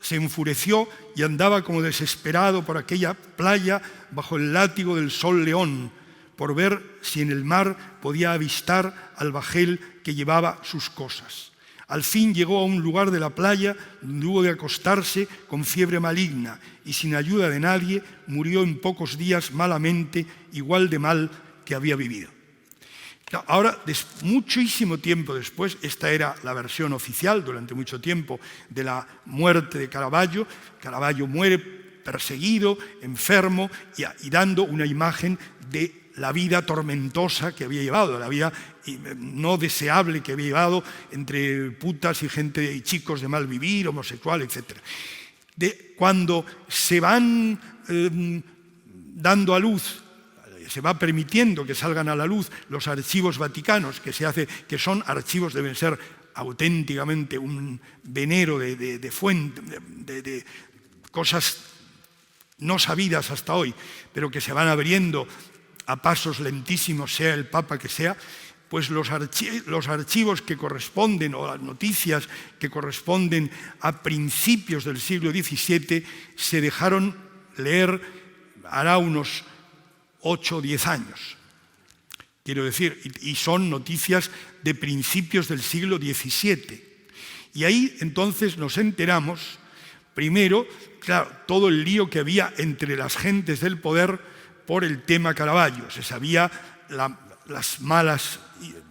se enfureció y andaba como desesperado por aquella playa bajo el látigo del sol león, por ver si en el mar podía avistar al bajel que llevaba sus cosas. Al fin llegó a un lugar de la playa donde hubo de acostarse con fiebre maligna y sin ayuda de nadie murió en pocos días malamente, igual de mal que había vivido. Ahora, muchísimo tiempo después, esta era la versión oficial durante mucho tiempo de la muerte de Caravaggio. Caravaggio muere perseguido, enfermo y dando una imagen de la vida tormentosa que había llevado, la vida no deseable que había llevado entre putas y gente y chicos de mal vivir, homosexual, etc. Cuando se van dando a luz, se va permitiendo que salgan a la luz los archivos vaticanos, que son archivos, deben ser auténticamente un venero de fuente, de cosas no sabidas hasta hoy, pero que se van abriendo a pasos lentísimos, sea el Papa que sea, pues los archivos que corresponden, o las noticias que corresponden a principios del siglo XVII, se dejaron leer hará unos 8 o 10 años. Quiero decir, y son noticias de principios del siglo XVII. Y ahí entonces nos enteramos, primero, claro, todo el lío que había entre las gentes del poder por el tema Caravaggio. Se sabía las malas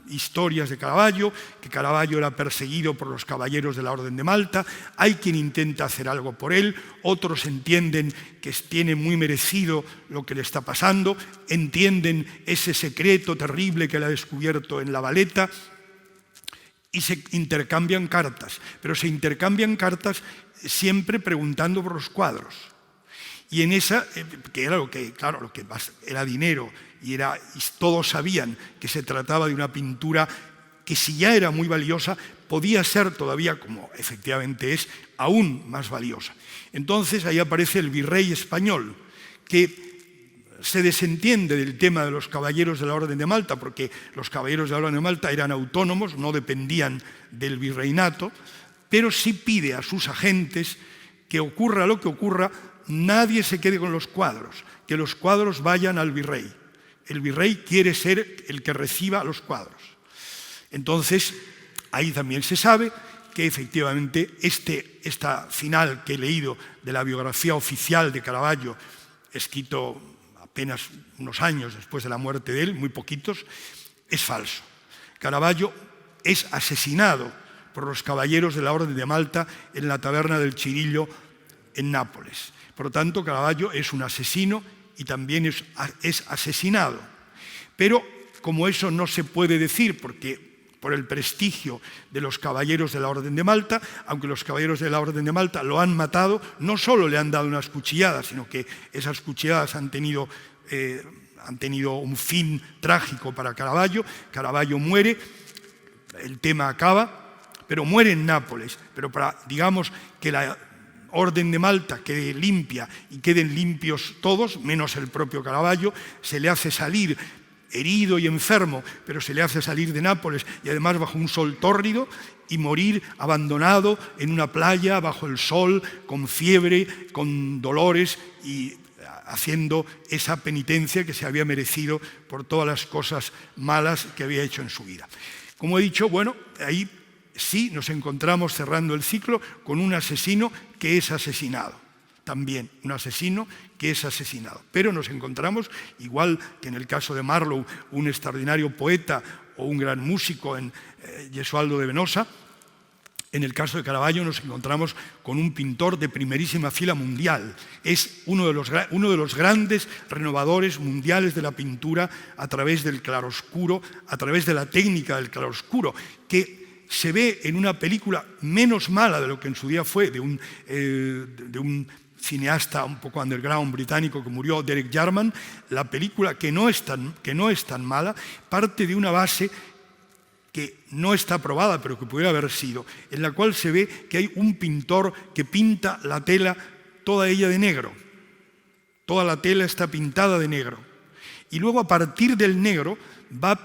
historias de Caravaggio, que Caravaggio era perseguido por los caballeros de la Orden de Malta. Hay quien intenta hacer algo por él, otros entienden que tiene muy merecido lo que le está pasando, entienden ese secreto terrible que le ha descubierto en La Valeta y se intercambian cartas, pero se intercambian cartas siempre preguntando por los cuadros. Y en esa, que era lo que más era dinero, y todos sabían que se trataba de una pintura que, si ya era muy valiosa, podía ser todavía, como efectivamente es, aún más valiosa. Entonces ahí aparece el virrey español, que se desentiende del tema de los caballeros de la Orden de Malta, porque los caballeros de la Orden de Malta eran autónomos, no dependían del virreinato, pero sí pide a sus agentes que ocurra lo que ocurra, nadie se quede con los cuadros, que los cuadros vayan al virrey. El virrey quiere ser el que reciba los cuadros. Entonces, ahí también se sabe que efectivamente esta final que he leído de la biografía oficial de Caravaggio, escrito apenas unos años después de la muerte de él, muy poquitos, es falso. Caravaggio es asesinado por los caballeros de la Orden de Malta en la taberna del Chirillo en Nápoles. Por lo tanto, Caravaggio es un asesino y también es asesinado. Pero como eso no se puede decir por el prestigio de los caballeros de la Orden de Malta, aunque los caballeros de la Orden de Malta lo han matado, no solo le han dado unas cuchilladas, sino que esas cuchilladas han tenido un fin trágico para Caravaggio. Caravaggio muere, el tema acaba, pero muere en Nápoles. Pero digamos que la Orden de Malta quede limpia y queden limpios todos, menos el propio Caravaggio, se le hace salir herido y enfermo, pero se le hace salir de Nápoles y además bajo un sol tórrido y morir abandonado en una playa bajo el sol, con fiebre, con dolores y haciendo esa penitencia que se había merecido por todas las cosas malas que había hecho en su vida. Como he dicho, bueno, ahí sí nos encontramos cerrando el ciclo con un asesino que es asesinado. También un asesino que es asesinado. Pero nos encontramos, igual que en el caso de Marlowe, un extraordinario poeta o un gran músico en Gesualdo de Venosa, en el caso de Caravaggio nos encontramos con un pintor de primerísima fila mundial. Es uno de los grandes renovadores mundiales de la pintura a través del claroscuro, a través de la técnica del claroscuro, que se ve en una película menos mala de lo que en su día fue, de un cineasta un poco underground británico que murió, Derek Jarman. La película, que no es tan mala, parte de una base que no está aprobada, pero que pudiera haber sido, en la cual se ve que hay un pintor que pinta la tela toda ella de negro. Toda la tela está pintada de negro. Y luego, a partir del negro, va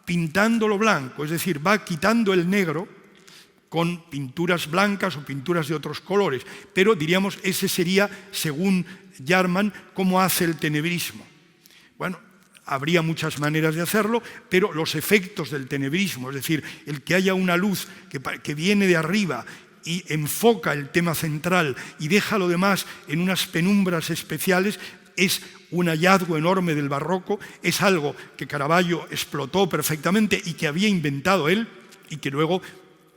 pintándolo blanco, es decir, va quitando el negro con pinturas blancas o pinturas de otros colores. Pero, diríamos, ese sería, según Jarman, cómo hace el tenebrismo. Bueno, Habría muchas maneras de hacerlo, pero los efectos del tenebrismo, es decir, el que haya una luz que viene de arriba y enfoca el tema central y deja lo demás en unas penumbras especiales, es un hallazgo enorme del barroco, es algo que Caravaggio explotó perfectamente y que había inventado él y que luego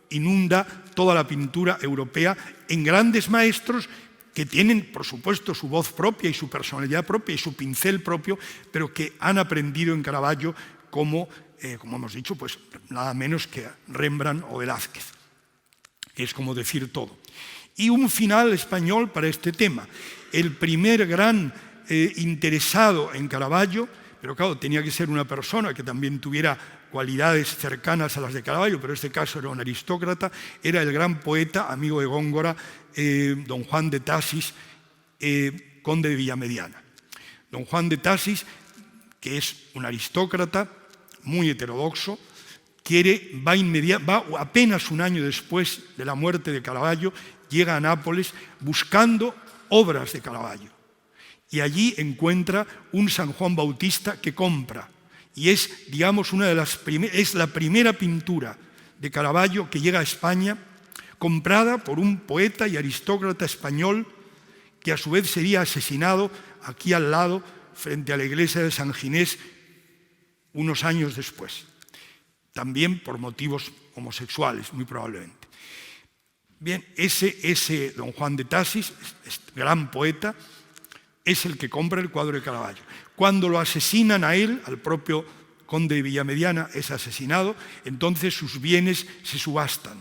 inunda toda la pintura europea en grandes maestros que tienen, por supuesto, su voz propia y su personalidad propia y su pincel propio, pero que han aprendido en Caravaggio como hemos dicho, pues nada menos que Rembrandt o Velázquez, que es como decir todo. Y un final español para este tema. El primer gran interesado en Caravaggio, pero claro, tenía que ser una persona que también tuviera cualidades cercanas a las de Caravaggio, pero en este caso era un aristócrata, era el gran poeta, amigo de Góngora, don Juan de Tasis, conde de Villamediana. Don Juan de Tasis, que es un aristócrata muy heterodoxo, va apenas un año después de la muerte de Caravaggio, llega a Nápoles buscando obras de Caravaggio. Y allí encuentra un San Juan Bautista que compra. Y es, digamos, es la primera pintura de Caravaggio que llega a España, comprada por un poeta y aristócrata español que a su vez sería asesinado aquí al lado, frente a la iglesia de San Ginés, unos años después. También por motivos homosexuales, muy probablemente. Bien, ese don Juan de Tasis, este gran poeta, es el que compra el cuadro de Caravaggio. Cuando lo asesinan a él, al propio conde de Villamediana, es asesinado, entonces sus bienes se subastan.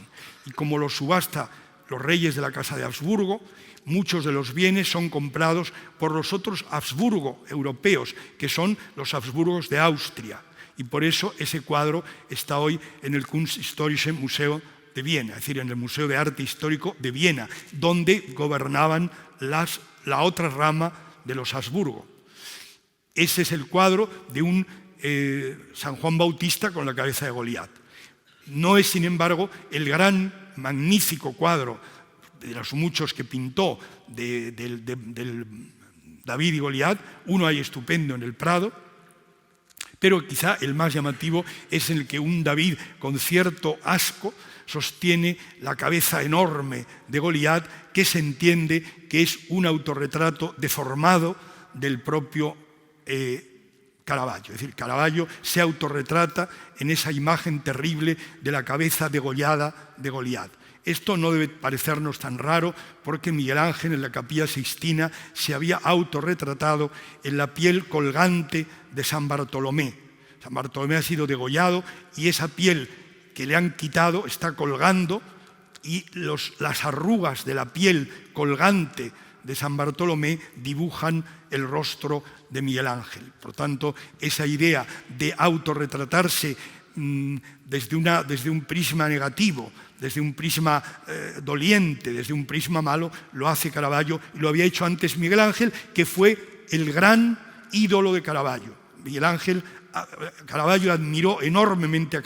Y como los subasta los reyes de la Casa de Habsburgo, muchos de los bienes son comprados por los otros Habsburgo europeos, que son los Habsburgos de Austria. Y por eso ese cuadro está hoy en el Kunsthistorische Museum de Viena, es decir, en el Museo de Arte Histórico de Viena, donde gobernaban la otra rama de los Habsburgo. Ese es el cuadro de un San Juan Bautista con la cabeza de Goliat. No es, sin embargo, el gran, magnífico cuadro de los muchos que pintó del David y Goliat. Uno hay estupendo en el Prado, pero quizá el más llamativo es el que un David con cierto asco sostiene la cabeza enorme de Goliat, que se entiende que es un autorretrato deformado del propio Caravaggio. Es decir, Caravaggio se autorretrata en esa imagen terrible de la cabeza degollada de Goliat. Esto no debe parecernos tan raro porque Miguel Ángel en la Capilla Sixtina se había autorretratado en la piel colgante de San Bartolomé. San Bartolomé ha sido degollado y esa piel que le han quitado está colgando y las arrugas de la piel colgante de San Bartolomé dibujan el rostro de Miguel Ángel. Por tanto, esa idea de autorretratarse desde un prisma negativo, desde un prisma doliente, desde un prisma malo, lo hace Caravaggio y lo había hecho antes Miguel Ángel, que fue el gran ídolo de Caravaggio. Caravaggio admiró enormemente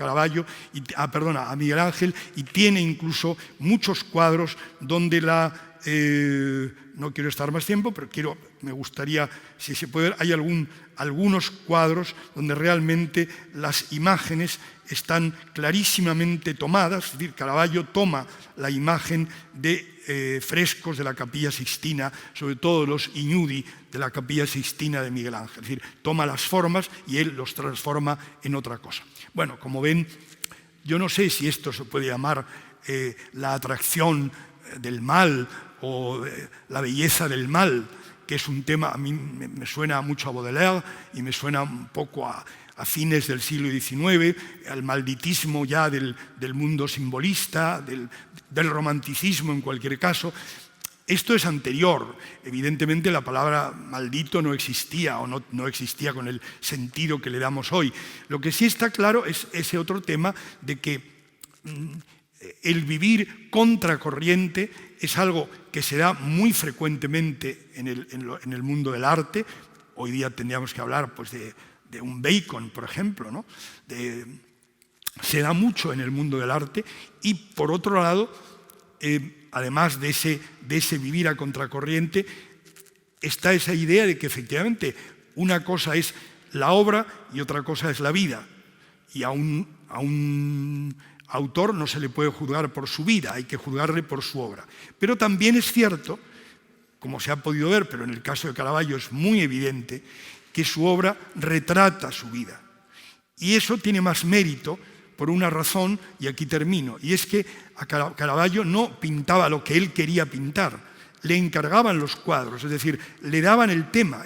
a Miguel Ángel y tiene incluso muchos cuadros donde no quiero estar más tiempo, pero me gustaría, si se puede ver, hay algunos cuadros donde realmente las imágenes están clarísimamente tomadas. Es decir, Caravaggio toma la imagen de frescos de la Capilla Sixtina, sobre todo los Iñudi de la Capilla Sixtina de Miguel Ángel. Es decir, toma las formas y él los transforma en otra cosa. Bueno, como ven, yo no sé si esto se puede llamar la atracción del mal o la belleza del mal, que es un tema, a mí me suena mucho a Baudelaire y me suena un poco a fines del siglo XIX, al malditismo ya del mundo simbolista, del romanticismo en cualquier caso. Esto es anterior. Evidentemente la palabra maldito no existía o no existía con el sentido que le damos hoy. Lo que sí está claro es ese otro tema de que el vivir contracorriente es algo que se da muy frecuentemente en el mundo del arte. Hoy día tendríamos que hablar pues, de un Bacon, por ejemplo, ¿no? Se da mucho en el mundo del arte y, por otro lado, además de ese vivir a contracorriente, está esa idea de que efectivamente una cosa es la obra y otra cosa es la vida. Y a un autor no se le puede juzgar por su vida, hay que juzgarle por su obra. Pero también es cierto, como se ha podido ver, pero en el caso de Caravaggio es muy evidente, que su obra retrata su vida. Y eso tiene más mérito por una razón, y aquí termino, y es que a Caravaggio no pintaba lo que él quería pintar, le encargaban los cuadros, es decir, le daban el tema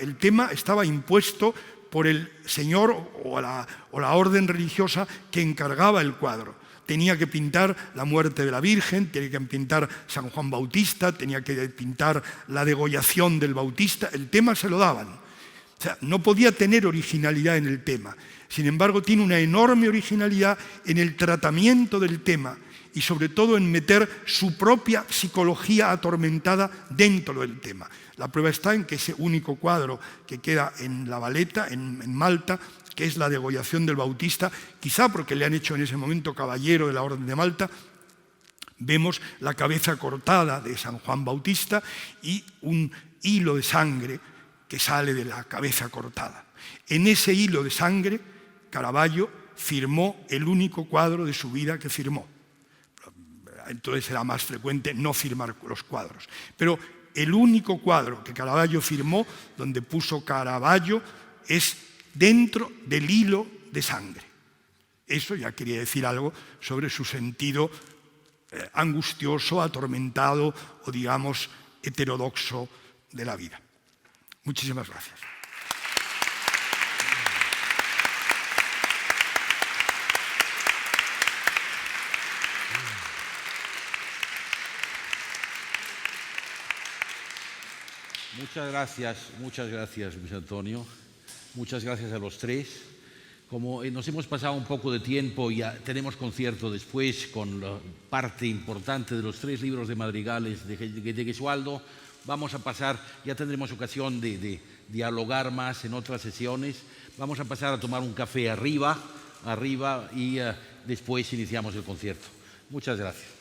estaba impuesto por el señor o la orden religiosa que encargaba el cuadro. Tenía que pintar la muerte de la Virgen, tenía que pintar San Juan Bautista, tenía que pintar la degollación del Bautista, el tema se lo daban. O sea, no podía tener originalidad en el tema. Sin embargo, tiene una enorme originalidad en el tratamiento del tema y sobre todo en meter su propia psicología atormentada dentro del tema. La prueba está en que ese único cuadro que queda en La Valeta, en Malta, que es la degollación del Bautista, quizá porque le han hecho en ese momento caballero de la Orden de Malta, vemos la cabeza cortada de San Juan Bautista y un hilo de sangre que sale de la cabeza cortada. En ese hilo de sangre, Caravaggio firmó el único cuadro de su vida que firmó. Entonces era más frecuente no firmar los cuadros. Pero el único cuadro que Caravaggio firmó, donde puso Caravaggio, es dentro del hilo de sangre. Eso ya quería decir algo sobre su sentido angustioso, atormentado o, digamos, heterodoxo de la vida. Muchísimas gracias. Muchas gracias, Luis Antonio. Muchas gracias a los tres. Como nos hemos pasado un poco de tiempo, ya tenemos concierto después con la parte importante de los 3 libros de madrigales de Gesualdo. Vamos a pasar, ya tendremos ocasión de dialogar más en otras sesiones. Vamos a pasar a tomar un café arriba y después iniciamos el concierto. Muchas gracias.